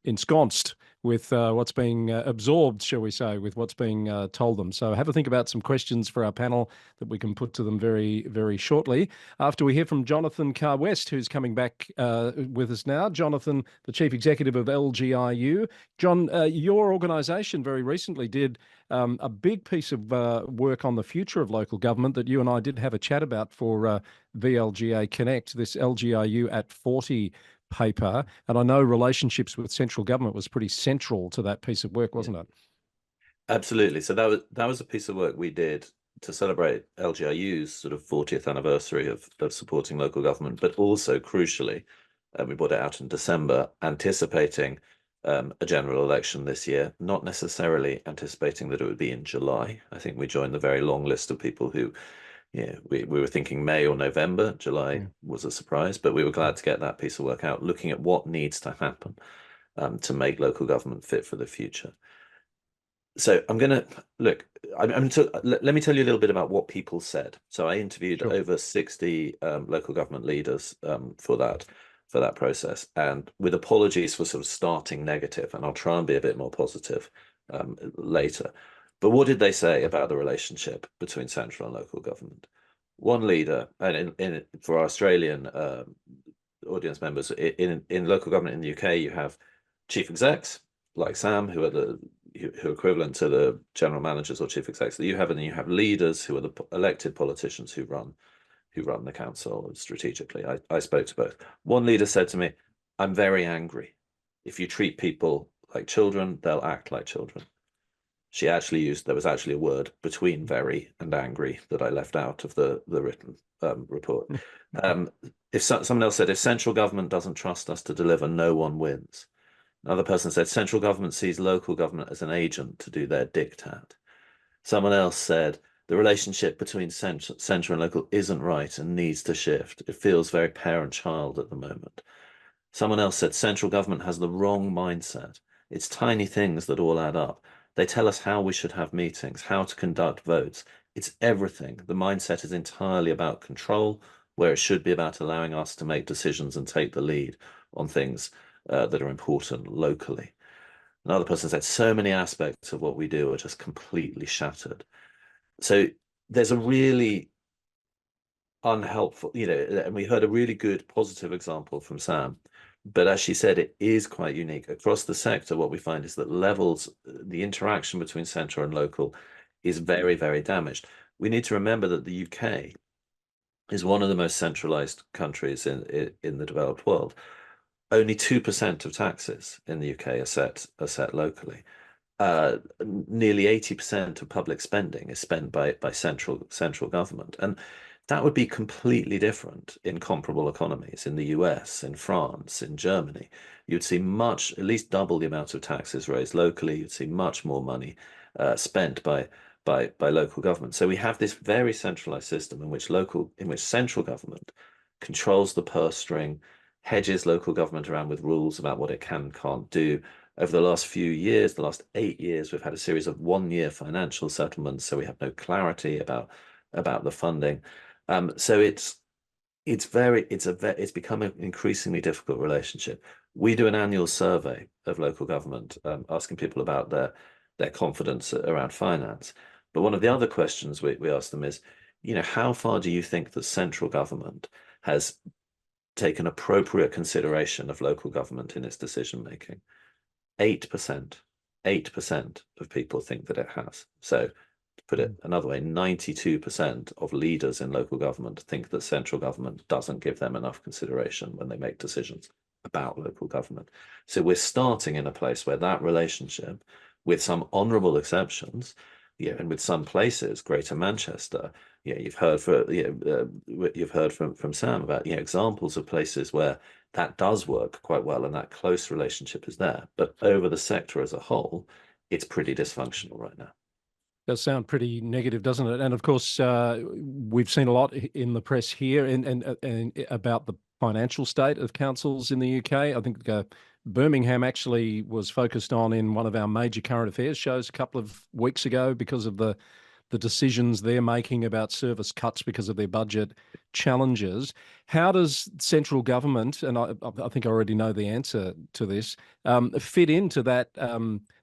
ensconced with what's being absorbed, shall we say, with what's being told them. So have a think about some questions for our panel that we can put to them very, very shortly after we hear from Johnathan Carr, who's coming back with us now. Johnathan, the Chief Executive of LGiU. John, your organisation very recently did a big piece of work on the future of local government that you and I did have a chat about for VLGA Connect, this LGiU at 40 paper. And I know relationships with central government was pretty central to that piece of work, wasn't it? Absolutely. So that was a piece of work we did to celebrate LGiU's sort of 40th anniversary of supporting local government, but also crucially, we brought it out in December, anticipating a general election this year, not necessarily anticipating that it would be in July. I think we joined the very long list of people who, we were thinking May or November. July was a surprise, but we were glad to get that piece of work out, looking at what needs to happen to make local government fit for the future. So I'm going to look, let me tell you a little bit about what people said. So I interviewed over 60 local government leaders for that process, and with apologies for sort of starting negative, and I'll try and be a bit more positive later. But what did they say about the relationship between central and local government? One leader, and for our Australian audience members, in local government in the UK, you have chief execs like Sam, who are equivalent to the general managers or chief execs that you have, and then you have leaders who are the elected politicians who run the council strategically. I spoke to both. One leader said to me, "I'm very angry. If you treat people like children, they'll act like children." She actually there was actually a word between very and angry that I left out of the written report. If someone else said, "If central government doesn't trust us to deliver, no one wins." Another person said, "Central government sees local government as an agent to do their diktat." Someone else said, "The relationship between central and local isn't right and needs to shift. It feels very parent-child at the moment." Someone else said, "Central government has the wrong mindset. It's tiny things that all add up. They tell us how we should have meetings, how to conduct votes. It's everything. The mindset is entirely about control, where it should be about allowing us to make decisions and take the lead on things that are important locally." Another person said, "So many aspects of what we do are just completely shattered." So there's a really unhelpful, and we heard a really good positive example from Sam, but as she said, it is quite unique across the sector. What we find is that the interaction between central and local is very, very damaged. We need to remember that the UK is one of the most centralized countries in the developed world. Only 2% of taxes in the UK are set locally. Nearly 80% of public spending is spent by central government, and that would be completely different in comparable economies in the US, in France, in Germany. You'd see at least double the amount of taxes raised locally. You'd see much more money spent by local government. So we have this very centralized system in which central government controls the purse string, hedges local government around with rules about what it can and can't do. Over the last few years, the last 8 years, we've had a series of one-year financial settlements, so we have no clarity about the funding. So it's become an increasingly difficult relationship. We do an annual survey of local government, asking people about their confidence around finance. But one of the other questions we ask them is, how far do you think that central government has taken appropriate consideration of local government in its decision making? 8% of people think that it has. So to put it another way, 92% of leaders in local government think that central government doesn't give them enough consideration when they make decisions about local government. So we're starting in a place where that relationship, with some honourable exceptions, and with some places, Greater Manchester, you've heard from Sam about examples of places where that does work quite well and that close relationship is there. But over the sector as a whole, it's pretty dysfunctional right now. Does sound pretty negative, doesn't it? And of course, we've seen a lot in the press here and about the financial state of councils in the UK. I think Birmingham actually was focused on in one of our major current affairs shows a couple of weeks ago because of the the decisions they're making about service cuts because of their budget challenges. How does central government, and I think I already know the answer to this, fit into that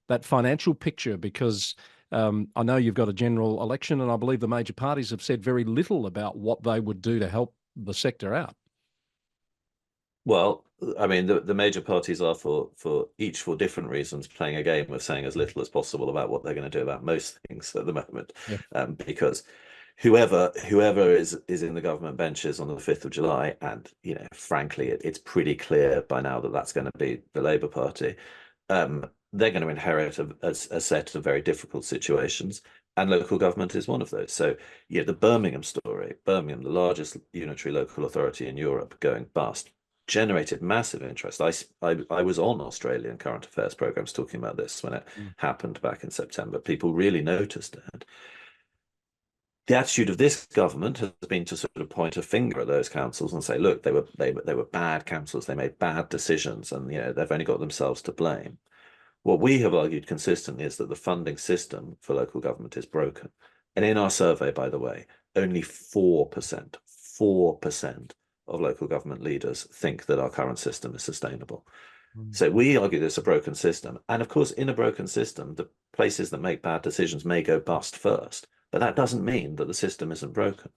that financial picture? Because I know you've got a general election, and I believe the major parties have said very little about what they would do to help the sector out. Well, I mean, the major parties are for different reasons playing a game of saying as little as possible about what they're going to do about most things at the moment. Yep. Because whoever is in the government benches on the 5th of July, and frankly, it's pretty clear by now that that's going to be the Labour Party. They're going to inherit a set of very difficult situations, and local government is one of those. So, the Birmingham story, Birmingham, the largest unitary local authority in Europe, going bust, generated massive interest. I was on Australian current affairs programs talking about this when it happened back in September. People really noticed it. The attitude of this government has been to sort of point a finger at those councils and say, look, they were bad councils, they made bad decisions, and they've only got themselves to blame. What we have argued consistently is that the funding system for local government is broken. And in our survey, by the way, only 4% of local government leaders think that our current system is sustainable. So we argue there's a broken system. And of course, in a broken system, the places that make bad decisions may go bust first, but that doesn't mean that the system isn't broken.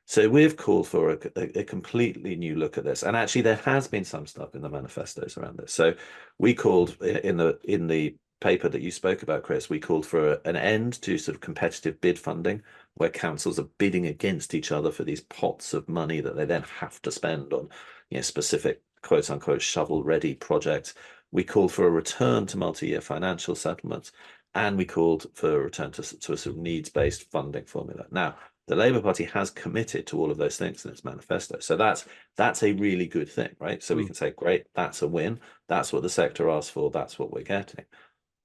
So we've called for a completely new look at this. And actually, there has been some stuff in the manifestos around this. So we called in the paper that you spoke about, Chris, we called for an end to sort of competitive bid funding, where councils are bidding against each other for these pots of money that they then have to spend on specific quote unquote shovel ready projects. We called for a return to multi-year financial settlements, and we called for a return to a sort of needs-based funding formula. Now, the Labour Party has committed to all of those things in its manifesto. So that's a really good thing, right? So we can say, great, that's a win. That's what the sector asked for. That's what we're getting.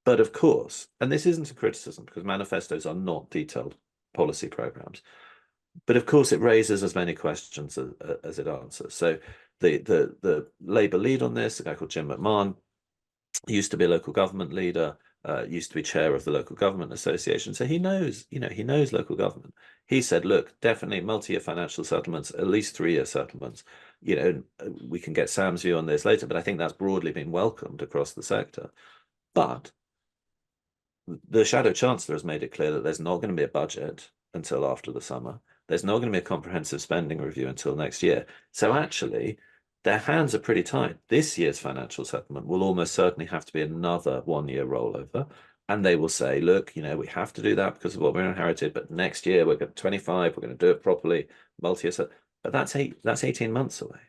But of course, and this isn't a criticism because manifestos are not detailed policy programs, but of course it raises as many questions as it answers. So the Labour lead on this, a guy called Jim McMahon, used to be a local government leader, used to be chair of the local government association. So he knows local government. He said, look, definitely multi-year financial settlements, at least 3-year settlements. We can get Sam's view on this later, but I think that's broadly been welcomed across the sector. But the Shadow Chancellor has made it clear that there's not going to be a budget until after the summer. There's not going to be a comprehensive spending review until next year. So actually, their hands are pretty tight. This year's financial settlement will almost certainly have to be another 1-year rollover. And they will say, look, we have to do that because of what we inherited, but next year we're going to 25, we're going to do it properly, multi-year. But that's 18 months away.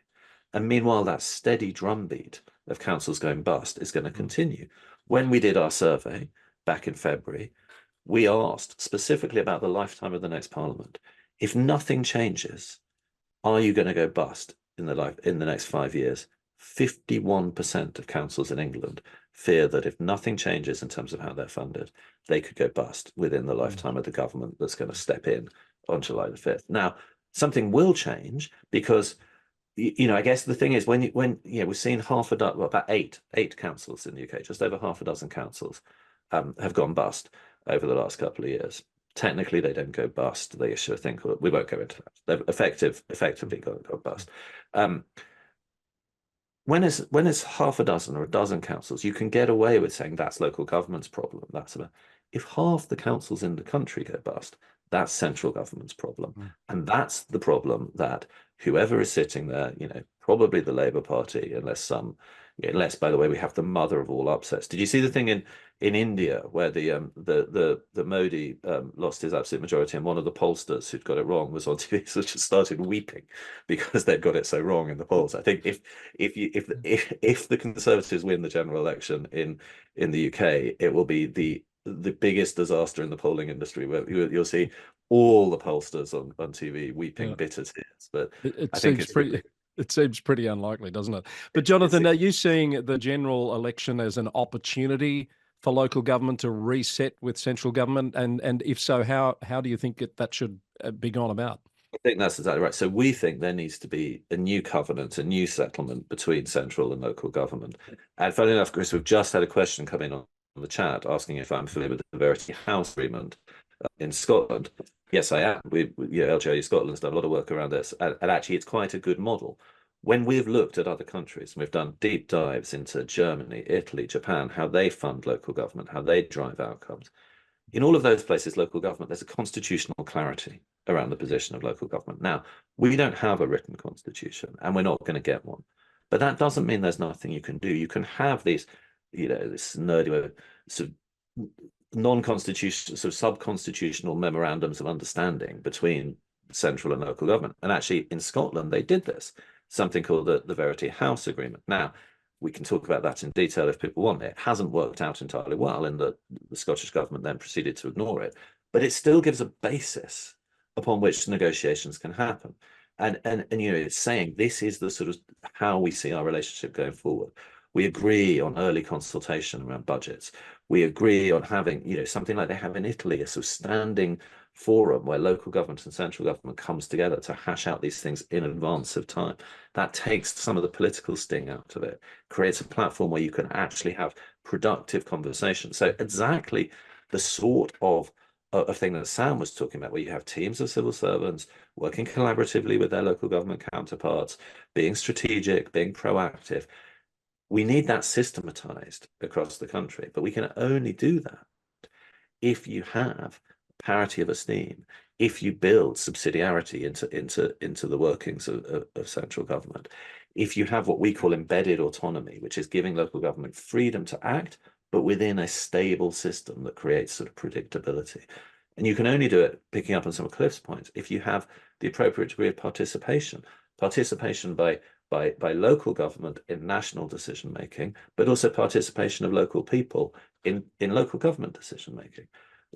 And meanwhile, that steady drumbeat of councils going bust is going to continue. When we did our survey back in February, we asked specifically about the lifetime of the next parliament. If nothing changes, are you going to go bust in the next 5 years? 51% of councils in England fear that if nothing changes in terms of how they're funded, they could go bust within the lifetime of the government that's going to step in on July the 5th. Now, something will change because, I guess the thing is when we've seen about eight councils in the UK, just over half a dozen councils have gone bust over the last couple of years. Technically, they don't go bust. They issue a thing called, we won't go into that. They've effectively gone bust. When it's half a dozen or a dozen councils, you can get away with saying that's local government's problem. If half the councils in the country go bust, that's central government's problem. And that's the problem that whoever is sitting there, probably the Labour Party, unless, by the way, we have the mother of all upsets. Did you see the thing in India where the Modi lost his absolute majority, and one of the pollsters who'd got it wrong was on TV, so just started weeping because they'd got it so wrong in the polls. I think if the Conservatives win the general election in the UK, it will be the biggest disaster in the polling industry, where you'll see all the pollsters on TV weeping bitter tears. But I think it's pretty. It seems pretty unlikely, doesn't it? But Johnathan, are you seeing the general election as an opportunity for local government to reset with central government? And if so, how do you think that should be gone about? I think that's exactly right. So we think there needs to be a new covenant, a new settlement between central and local government. And funny enough, Chris, we've just had a question come in on the chat asking if I'm familiar with the Verity House agreement. in Scotland. Yes, I am. LGiU Scotland's done a lot of work around this, and actually it's quite a good model. When we've looked at other countries, and we've done deep dives into Germany, Italy, Japan, how they fund local government, how they drive outcomes. In all of those places, local government, there's a constitutional clarity around the position of local government. Now, we don't have a written constitution, and we're not going to get one. But that doesn't mean there's nothing you can do. You can have these, this nerdy sort of non-constitutional, sort of sub-constitutional memorandums of understanding between central and local government. And actually, in Scotland, they did this, something called the Verity House Agreement. Now, we can talk about that in detail if people want. It hasn't worked out entirely well, and the Scottish government then proceeded to ignore it. But it still gives a basis upon which negotiations can happen. And it's saying this is the sort of how we see our relationship going forward. We agree on early consultation around budgets. We agree on having, something like they have in Italy, a sort of standing forum where local government and central government comes together to hash out these things in advance of time. That takes some of the political sting out of it, creates a platform where you can actually have productive conversations. So exactly the sort of thing that Sam was talking about, where you have teams of civil servants working collaboratively with their local government counterparts, being strategic, being proactive. We need that systematized across the country, but we can only do that if you have parity of esteem, if you build subsidiarity into the workings of central government, if you have what we call embedded autonomy, which is giving local government freedom to act, but within a stable system that creates sort of predictability. And you can only do it, picking up on some of Cliff's points, if you have the appropriate degree of participation by local government in national decision making, but also participation of local people in local government decision making.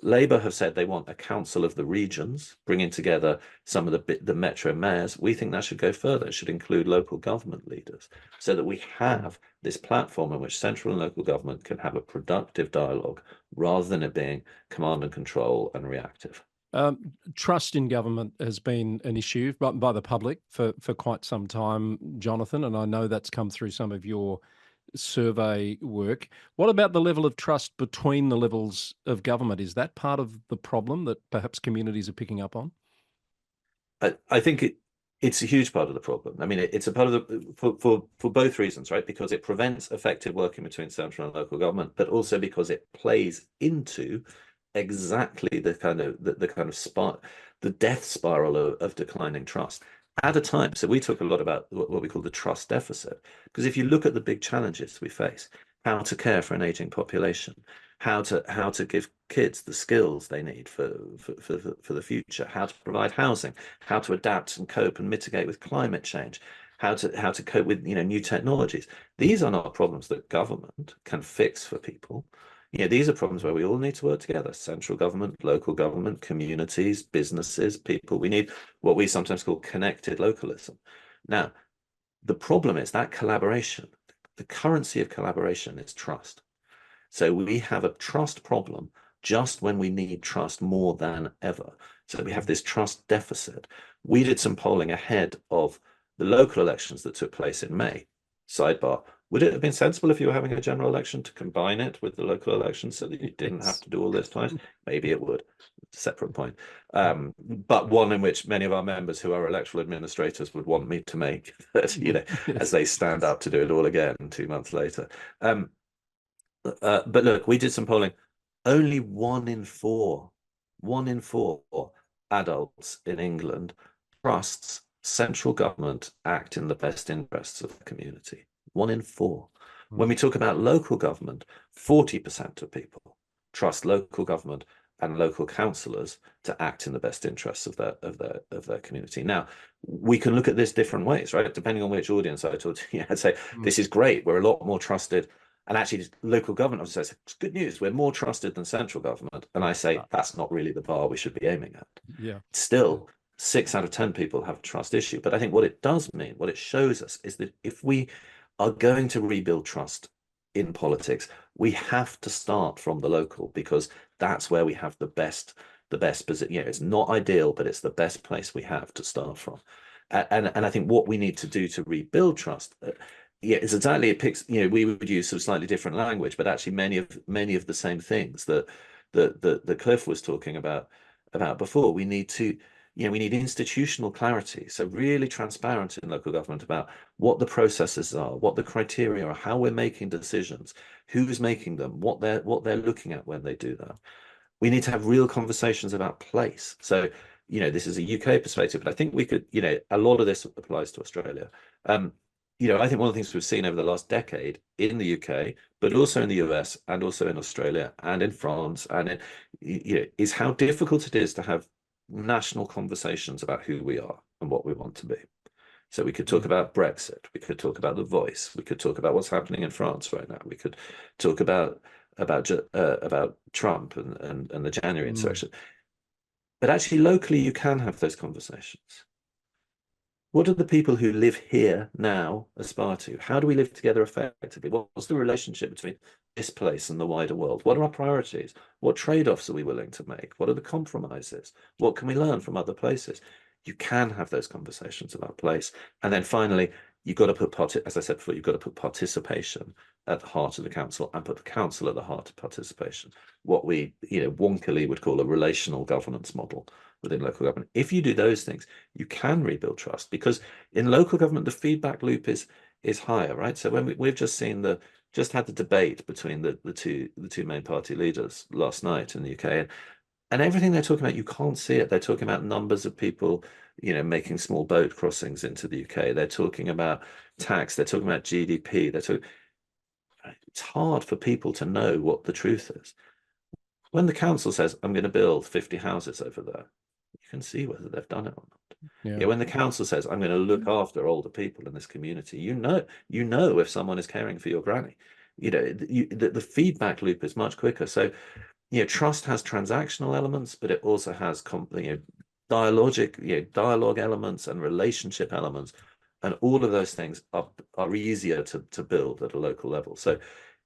Labour have said they want a council of the regions, bringing together some of the metro mayors. We think that should go further. It should include local government leaders, so that we have this platform in which central and local government can have a productive dialogue, rather than it being command and control and reactive. Trust in government has been an issue by the public for quite some time, Johnathan, and I know that's come through some of your survey work. What about the level of trust between the levels of government? Is that part of the problem that perhaps communities are picking up on? I think it's a huge part of the problem. I mean, it's a part of the for both reasons, right? Because it prevents effective working between central and local government, but also because it plays into exactly the kind of the death spiral of declining trust at a time. So we talk a lot about what we call the trust deficit, because if you look at the big challenges we face, how to care for an aging population, how to give kids the skills they need for the future, how to provide housing, how to adapt and cope and mitigate with climate change, how to cope with new technologies. These are not problems that government can fix for people. These are problems where we all need to work together: central government, local government, communities, businesses, people. We need what we sometimes call connected localism. Now, the problem is that collaboration, the currency of collaboration is trust. So we have a trust problem just when we need trust more than ever. So we have this trust deficit. We did some polling ahead of the local elections that took place in May. Sidebar: would it have been sensible, if you were having a general election, to combine it with the local election so that you didn't have to do all this twice? Maybe it would. Separate point. But one in which many of our members who are electoral administrators would want me to make, that, as they stand up to do it all again 2 months later. But look, we did some polling. Only 1 in 4 adults in England trusts central government act in the best interests of the community. 1 in 4. When we talk about local government, 40% of people trust local government and local councillors to act in the best interests of their community. Now, we can look at this different ways, right? Depending on which audience I talk to, I'd say this is great. We're a lot more trusted. And actually, local government officers say, it's good news, we're more trusted than central government. And I say, that's not really the bar we should be aiming at. Yeah. Still, 6 out of 10 people have a trust issue. But I think what it does mean, what it shows us, is that if we are going to rebuild trust in politics, we have to start from the local, because that's where we have the best position. It's not ideal, but it's the best place we have to start from. And I think what we need to do to rebuild trust, it's exactly, it picks, we would use some slightly different language, but actually many of the same things that that Cliff was talking about before. We need to, we need institutional clarity. So really transparent in local government about what the processes are, what the criteria are, how we're making decisions, who's making them, what they're looking at when they do that. We need to have real conversations about place. So, this is a UK perspective, but I think we could, a lot of this applies to Australia. I think one of the things we've seen over the last decade in the UK, but also in the US and also in Australia and in France and is how difficult it is to have national conversations about who we are and what we want to be. So we could talk about Brexit, we could talk about The Voice, we could talk about what's happening in France right now, we could talk about Trump and the January insurrection. But actually, locally, you can have those conversations. What do the people who live here now aspire to? How do we live together effectively? What's the relationship between this place and the wider world? What are our priorities? What trade-offs are we willing to make? What are the compromises? What can we learn from other places? You can have those conversations about place. And then finally, you've got to put, as I said before, you've got to put participation at the heart of the council and put the council at the heart of participation. What we, wonkily would call a relational governance model within local government. If you do those things, you can rebuild trust, because in local government, the feedback loop is higher, right? So when we've just seen just had the debate between the two main party leaders last night in the UK, and everything they're talking about, you can't see it. They're talking about numbers of people, making small boat crossings into the UK. They're talking about tax. They're talking about GDP. It's hard for people to know what the truth is. When the council says, I'm going to build 50 houses over there, you can see whether they've done it or not. Yeah. When the council says, I'm going to look after older people in this community, you know if someone is caring for your granny. The feedback loop is much quicker. So, trust has transactional elements, but it also has dialogue elements and relationship elements, and all of those things are easier to build at a local level. So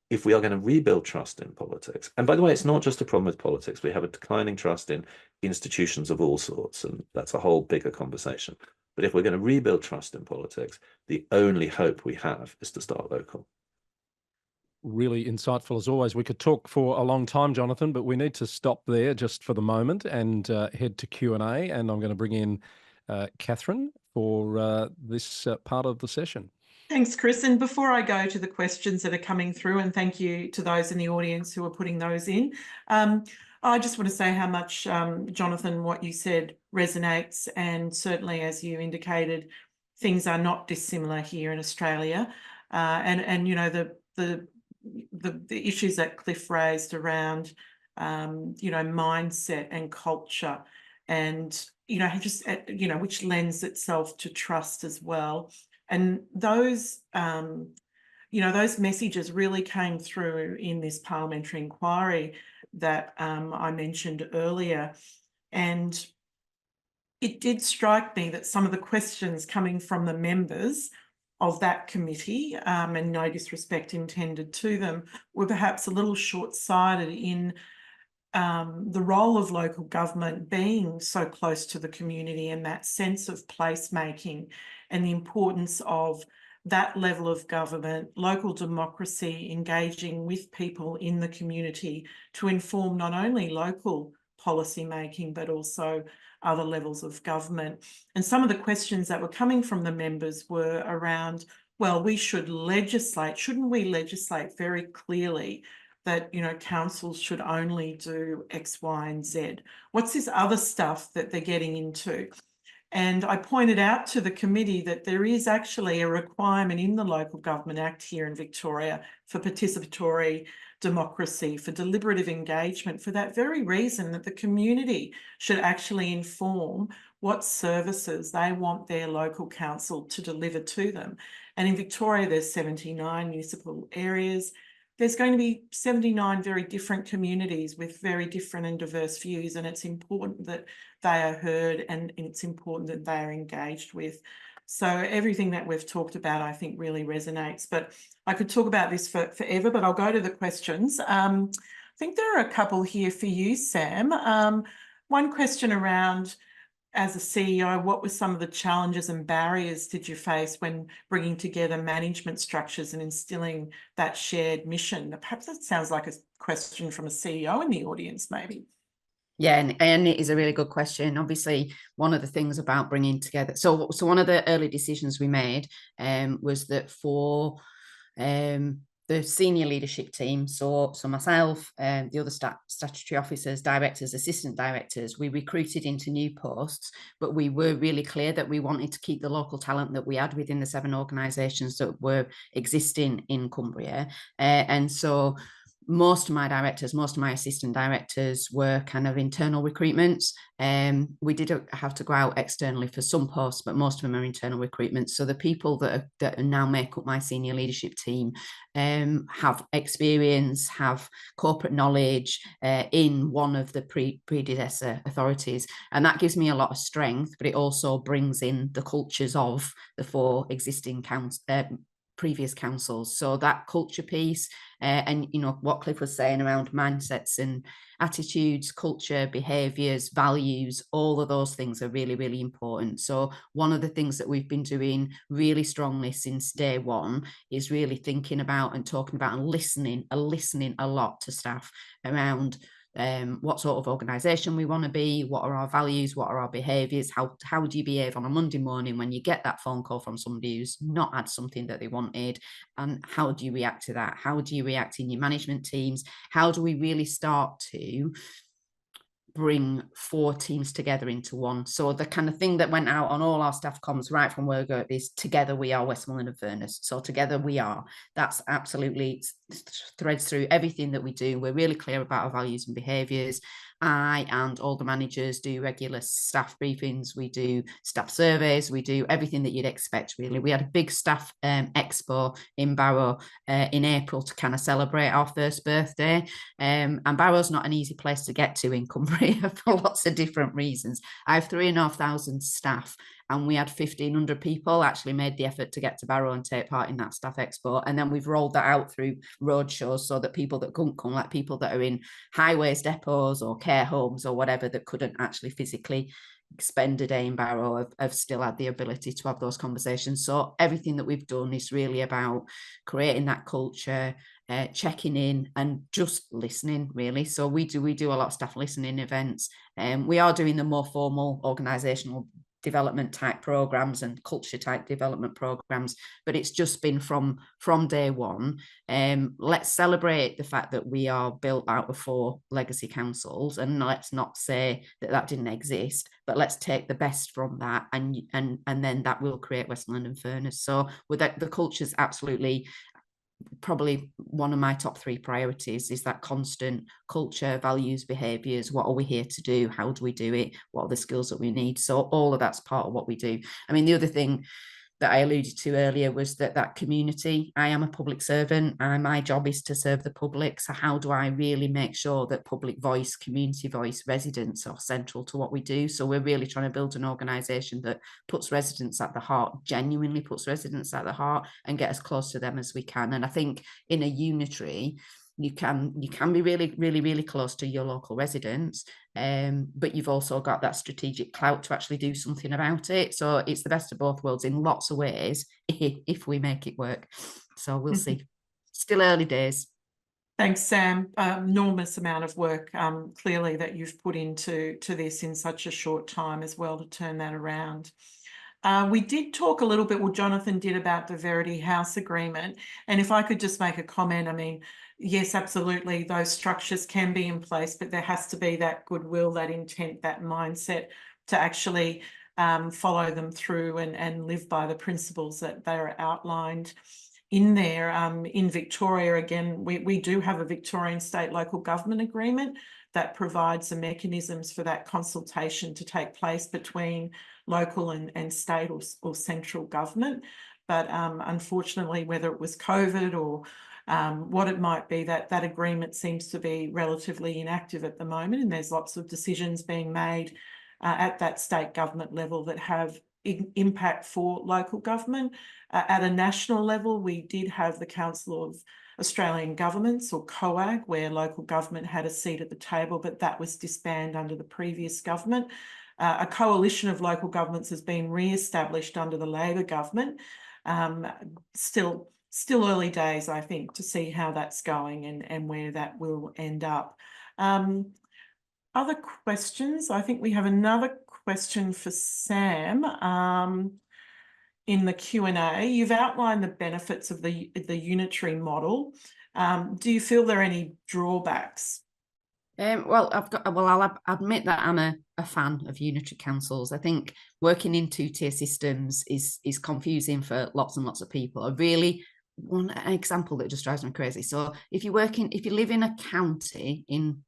if we are going to rebuild trust in politics, and by the way, it's not just a problem with politics, we have a declining trust in institutions of all sorts, and that's a whole bigger conversation. But if we're going to rebuild trust in politics, the only hope we have is to start local. Really insightful as always. We could talk for a long time, Johnathan, but we need to stop there just for the moment and head to Q&A. And I'm going to bring in Catherine for this part of the session. Thanks, Chris. And before I go to the questions that are coming through, and thank you to those in the audience who are putting those in, I just want to say how much, Johnathan, what you said resonates. And certainly, as you indicated, things are not dissimilar here in Australia. And the issues that Cliff raised around, mindset and culture, and, which lends itself to trust as well. And those, those messages really came through in this parliamentary inquiry that I mentioned earlier. And it did strike me that some of the questions coming from the members of that committee, and no disrespect intended to them, were perhaps a little short-sighted in the role of local government being so close to the community, and that sense of placemaking and the importance of that level of government, local democracy, engaging with people in the community to inform not only local policy making, but also other levels of government. And some of the questions that were coming from the members were around, well, we should legislate, shouldn't we legislate very clearly that, councils should only do X, Y, and Z? What's this other stuff that they're getting into? And I pointed out to the committee that there is actually a requirement in the Local Government Act here in Victoria for participatory democracy, for deliberative engagement, for that very reason, that the community should actually inform what services they want their local council to deliver to them. And in Victoria, there's 79 municipal areas. There's going to be 79 very different communities with very different and diverse views, and it's important that they are heard, and it's important that they are engaged with. So everything that we've talked about, I think, really resonates. But I could talk about this forever, but I'll go to the questions. I think there are a couple here for you, Sam. One question around as a CEO, what were some of the challenges and barriers did you face when bringing together management structures and instilling that shared mission? Perhaps that sounds like a question from a CEO in the audience, maybe. Yeah, and it is a really good question. Obviously, one of the things about bringing together, so one of the early decisions we made was that for the senior leadership team, so myself, the other statutory officers, directors, assistant directors, we recruited into new posts, but we were really clear that we wanted to keep the local talent that we had within the 7 organisations that were existing in Cumbria, and so most of my directors, most of my assistant directors were kind of internal recruitments. We did have to go out externally for some posts, but most of them are internal recruitments. So the people that now make up my senior leadership team have experience, have corporate knowledge in one of the predecessor authorities. And that gives me a lot of strength, but it also brings in the cultures of the 4 existing previous councils. So that culture piece, and what Cliff was saying around mindsets and attitudes, culture, behaviours, values, all of those things are really, really important. So one of the things that we've been doing really strongly since day one is really thinking about and talking about and listening a lot to staff around what sort of organisation we want to be, what are our values, what are our behaviours, how do you behave on a Monday morning when you get that phone call from somebody who's not had something that they wanted, and how do you react to that? How do you react in your management teams? How do we really start to bring 4 teams together into one? So the kind of thing that went out on all our staff comms right from word go is together we are Westmorland and Furness. So together we are. That's absolutely threads through everything that we do. We're really clear about our values and behaviours. I and all the managers do regular staff briefings. We do staff surveys. We do everything that you'd expect, really. We had a big staff expo in Barrow in April to kind of celebrate our first birthday. And Barrow's not an easy place to get to in Cumbria for lots of different reasons. I have 3,500 staff, and we had 1,500 people actually made the effort to get to Barrow and take part in that staff expo. And then we've rolled that out through road shows so that people that couldn't come, like people that are in highways depots or care homes or whatever, that couldn't actually physically spend a day in Barrow, have still had the ability to have those conversations. So everything that we've done is really about creating that culture, checking in and just listening, really. So we do a lot of staff listening events, and we are doing the more formal organisational development type programs and culture type development programs, but it's just been from day one. Let's celebrate the fact that we are built out of 4 legacy councils, and let's not say that didn't exist, but let's take the best from that, and then that will create Westmorland and Furness. So with that, the culture's absolutely probably one of my top 3 priorities, is that constant culture, values, behaviours. What are we here to do? How do we do it? What are the skills that we need? So all of that's part of what we do. I mean, the other thing that I alluded to earlier was that community. I am a public servant, and my job is to serve the public. So how do I really make sure that public voice, community voice, residents are central to what we do? So we're really trying to build an organisation that puts residents at the heart, genuinely puts residents at the heart, and get as close to them as we can. And I think in a unitary, you can be really, really, really close to your local residents, but you've also got that strategic clout to actually do something about it. So it's the best of both worlds in lots of ways, if we make it work. So we'll see. Still early days. Thanks, Sam. Enormous amount of work, clearly, that you've put into this in such a short time as well to turn that around. We did talk a little bit, well, Johnathan did, about the Verity House agreement. And if I could just make a comment, I mean, yes, absolutely, those structures can be in place, but there has to be that goodwill, that intent, that mindset to actually follow them through and live by the principles that they are outlined in there. In Victoria, again, we do have a Victorian state local government agreement that provides the mechanisms for that consultation to take place between local and state or central government. But unfortunately, whether it was COVID or what it might be, that agreement seems to be relatively inactive at the moment, and there's lots of decisions being made at that state government level that have impact for local government. At a national level, we did have the Council of Australian Governments, or COAG, where local government had a seat at the table, but that was disbanded under the previous government. a coalition of local governments has been re-established under the Labor government. Still early days, I think, to see how that's going and where that will end up. Other questions? I think we have another question for Sam in the Q&A. You've outlined the benefits of the unitary model. Do you feel there are any drawbacks? I'll admit that I'm a fan of unitary councils. I think working in two-tier systems is confusing for lots and lots of people. One example that just drives me crazy. So if you live in a county in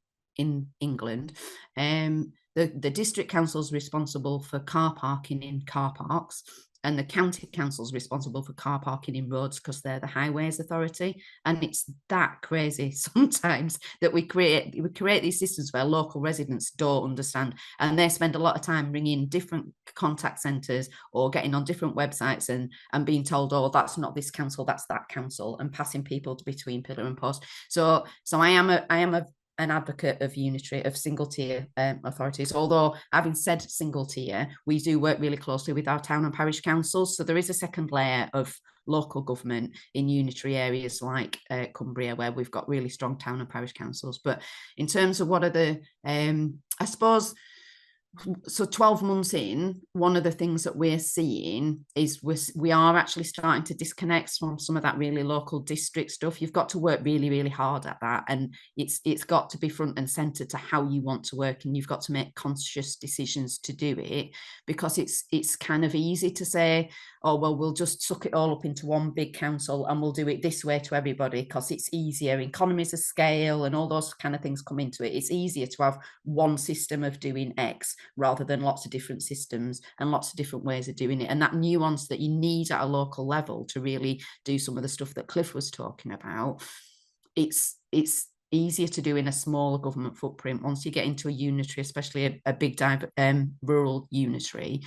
England, the district council is responsible for car parking in car parks, and the county council is responsible for car parking in roads because they're the highways authority. And it's that crazy sometimes that we create these systems where local residents don't understand, and they spend a lot of time ringing different contact centres or getting on different websites and being told, oh, that's not this council, that's that council, and passing people between pillar and post. So I am an advocate of unitary, of single tier authorities. Although, having said single tier, we do work really closely with our town and parish councils. So there is a second layer of local government in unitary areas like Cumbria, where we've got really strong town and parish councils. But in terms of what are the, I suppose, so 12 months in, one of the things that we're seeing is we are actually starting to disconnect from some of that really local district stuff. You've got to work really, really hard at that, and it's got to be front and centre to how you want to work, and you've got to make conscious decisions to do it, because it's kind of easy to say, oh, well, we'll just suck it all up into one big council and we'll do it this way to everybody because it's easier. Economies of scale and all those kind of things come into it. It's easier to have one system of doing X rather than lots of different systems and lots of different ways of doing it. And that nuance that you need at a local level to really do some of the stuff that Cliff was talking about, it's easier to do in a smaller government footprint. Once you get into a unitary, especially a big rural unitary,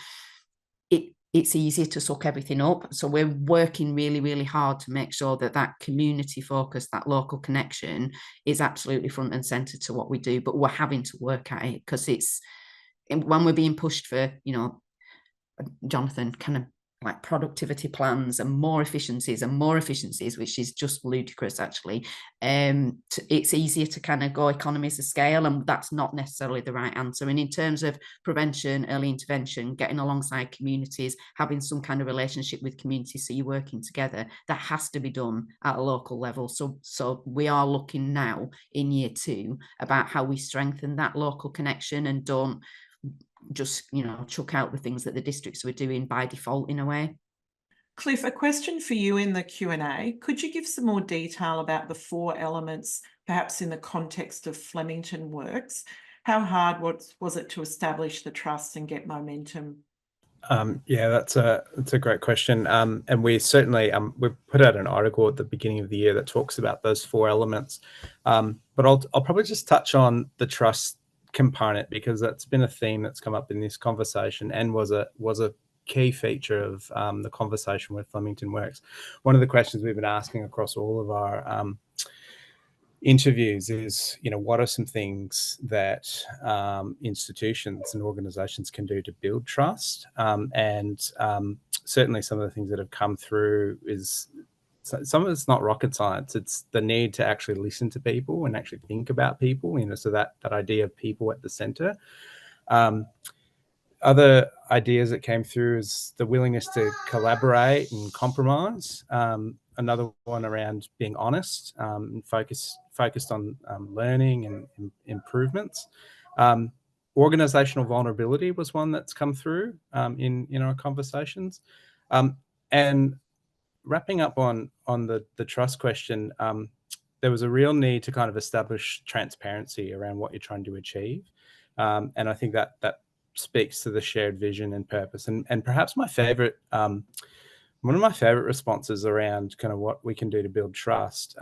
it's easier to suck everything up. So we're working really, really hard to make sure that community focus, that local connection is absolutely front and centre to what we do. But we're having to work at it because when we're being pushed for, Johnathan, kind of like productivity plans and more efficiencies, which is just ludicrous, actually. It's easier to kind of go economies of scale, and that's not necessarily the right answer. And in terms of prevention, early intervention, getting alongside communities, having some kind of relationship with communities, so you're working together, that has to be done at a local level. So we are looking now in year 2 about how we strengthen that local connection and don't just chuck out the things that the districts were doing by default in a way. Cliff, a question for you in the Q&A. Could you give some more detail about the 4 elements, perhaps in the context of Flemington Works? How hard was it to establish the trust and get momentum? Yeah, that's a great question. And we certainly we put out an article at the beginning of the year that talks about those 4 elements. But I'll probably just touch on the trust component, because that's been a theme that's come up in this conversation and was a key feature of the conversation with Flemington Works. One of the questions we've been asking across all of our interviews is, what are some things that institutions and organizations can do to build trust? And certainly some of the things that have come through is, some of it's not rocket science. It's the need to actually listen to people and actually think about people, so that idea of people at the center. Other ideas that came through is the willingness to collaborate and compromise. Another one around being honest and focused on learning and improvements. Organizational vulnerability was one that's come through in our conversations. And wrapping up on the trust question, there was a real need to kind of establish transparency around what you're trying to achieve. And I think that speaks to the shared vision and purpose. And perhaps one of my favorite responses around kind of what we can do to build trust,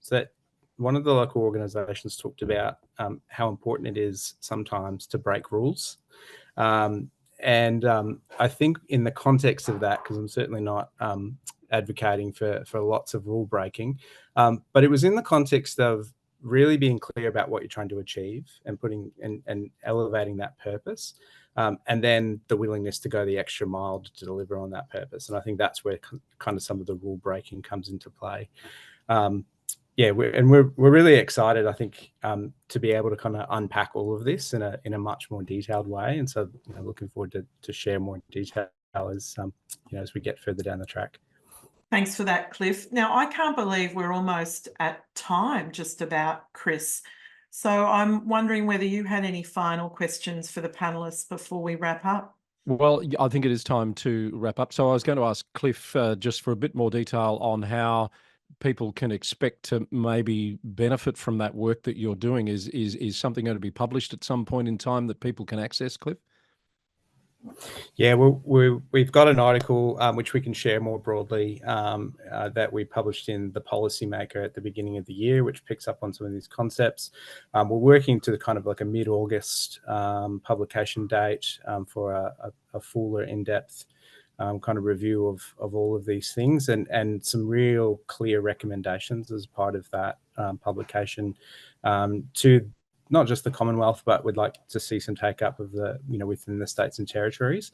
is that one of the local organizations talked about how important it is sometimes to break rules. And I think in the context of that, because I'm certainly not advocating for lots of rule breaking, but it was in the context of really being clear about what you're trying to achieve and putting and elevating that purpose. and then the willingness to go the extra mile to deliver on that purpose. And I think that's where kind of some of the rule breaking comes into play. Yeah, we're really excited, I think, to be able to kind of unpack all of this in a much more detailed way. And so, looking forward to share more detail as as we get further down the track. Thanks for that, Cliff. Now, I can't believe we're almost at time, just about, Chris. So I'm wondering whether you had any final questions for the panelists before we wrap up. Well, I think it is time to wrap up. So I was going to ask Cliff just for a bit more detail on how people can expect to maybe benefit from that work that you're doing. Is something going to be published at some point in time that people can access, Cliff? Yeah, we've got an article which we can share more broadly that we published in The Policymaker at the beginning of the year, which picks up on some of these concepts. We're working to kind of like a mid-August publication date for a fuller, in-depth kind of review of all of these things and some real clear recommendations as part of that publication to not just the Commonwealth, but we'd like to see some take up of the, within the states and territories.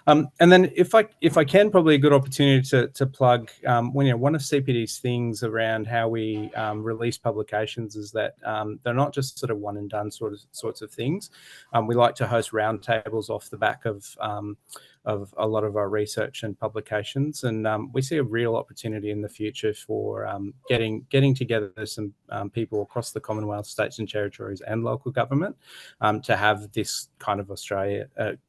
And then if I can, probably a good opportunity to plug one of CPD's things around how we release publications is that they're not just sort of one and done sorts of things. We like to host roundtables off the back of a lot of our research and publications, and we see a real opportunity in the future for getting together some people across the Commonwealth, states and territories, and local government to have this kind of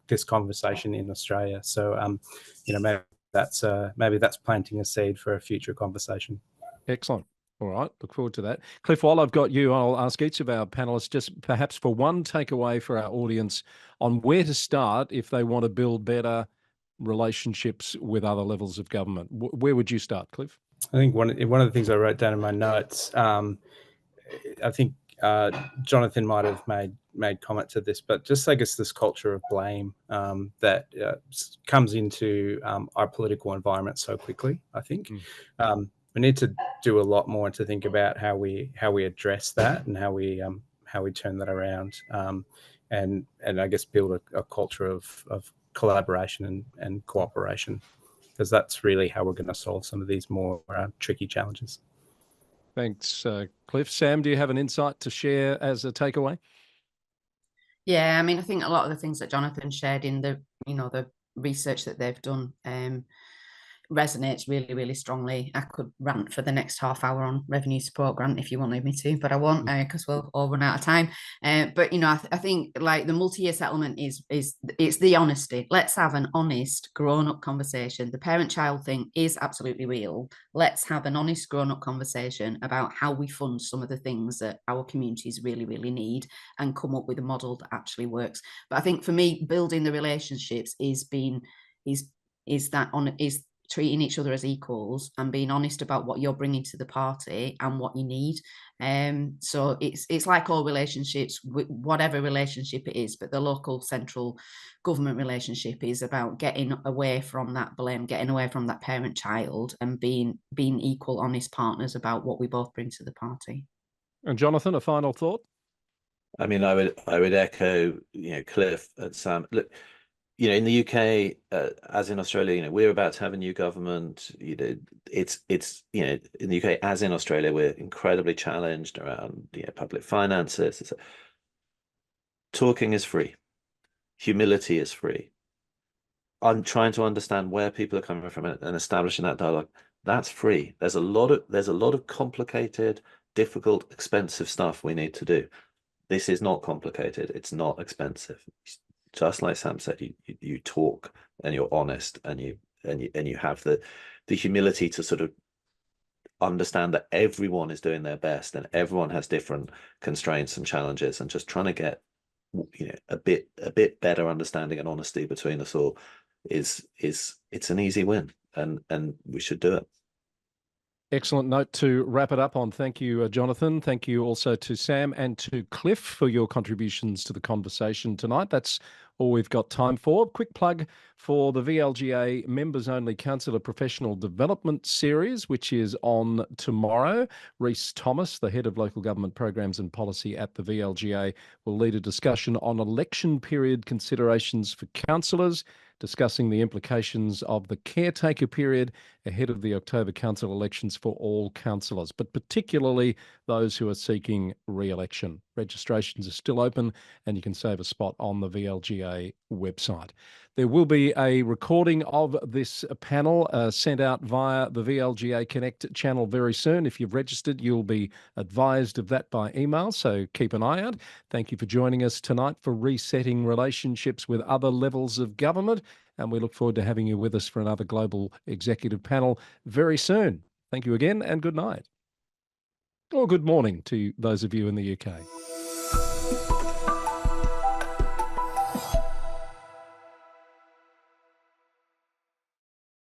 this conversation in Australia. So, maybe that's planting a seed for a future conversation. Excellent. All right, look forward to that. Cliff, while I've got you, I'll ask each of our panelists just perhaps for one takeaway for our audience on where to start if they want to build better relationships with other levels of government. Where would you start, Cliff? I think one of the things I wrote down in my notes, I think Johnathan might have made comment to this, but just I guess this culture of blame that comes into our political environment so quickly. I think we need to do a lot more to think about how we address that and how we turn that around, and I guess build a culture of collaboration and cooperation, because that's really how we're going to solve some of these more tricky challenges. Thanks, Cliff. Sam, do you have an insight to share as a takeaway? Yeah, I mean, I think a lot of the things that Johnathan shared in the research that they've done resonates really, really strongly. I could rant for the next half hour on revenue support grant if you wanted me to, but I won't because we'll all run out of time. But I think like the multi-year settlement it's the honesty. Let's have an honest, grown-up conversation. The parent-child thing is absolutely real. Let's have an honest, grown-up conversation about how we fund some of the things that our communities really, really need and come up with a model that actually works. But I think for me, building the relationships is treating each other as equals and being honest about what you're bringing to the party and what you need. So it's like all relationships, whatever relationship it is, but the local central government relationship is about getting away from that blame, getting away from that parent-child, and being equal, honest partners about what we both bring to the party. And Johnathan, a final thought? I mean, I would echo, Cliff and Sam. Look, in the UK, as in Australia, we're about to have a new government. It's in the UK, as in Australia, we're incredibly challenged around public finances. Talking is free. Humility is free. I'm trying to understand where people are coming from and establishing that dialogue. That's free. There's a lot of complicated, difficult, expensive stuff we need to do. This is not complicated. It's not expensive. Just like Sam said, you talk and you're honest and you have the humility to sort of understand that everyone is doing their best and everyone has different constraints and challenges, and just trying to get a bit better understanding and honesty between us all it's an easy win, and we should do it. Excellent note to wrap it up on. Thank you, Johnathan. Thank you also to Sam and to Cliff for your contributions to the conversation tonight. That's all we've got time for. Quick plug for the VLGA members-only Councillor Professional Development Series, which is on tomorrow. Rhys Thomas, the Head of Local Government Programs and Policy at the VLGA, will lead a discussion on election period considerations for councillors, discussing the implications of the caretaker period ahead of the October council elections for all councillors, but particularly those who are seeking re-election. Registrations are still open and you can save a spot on the VLGA website. There will be a recording of this panel sent out via the VLGA Connect channel very soon. If you've registered, you'll be advised of that by email, so keep an eye out. Thank you for joining us tonight for Resetting Relationships with Other Levels of Government, and we look forward to having you with us for another global executive panel very soon. Thank you again, and good night. Or good morning to those of you in the UK.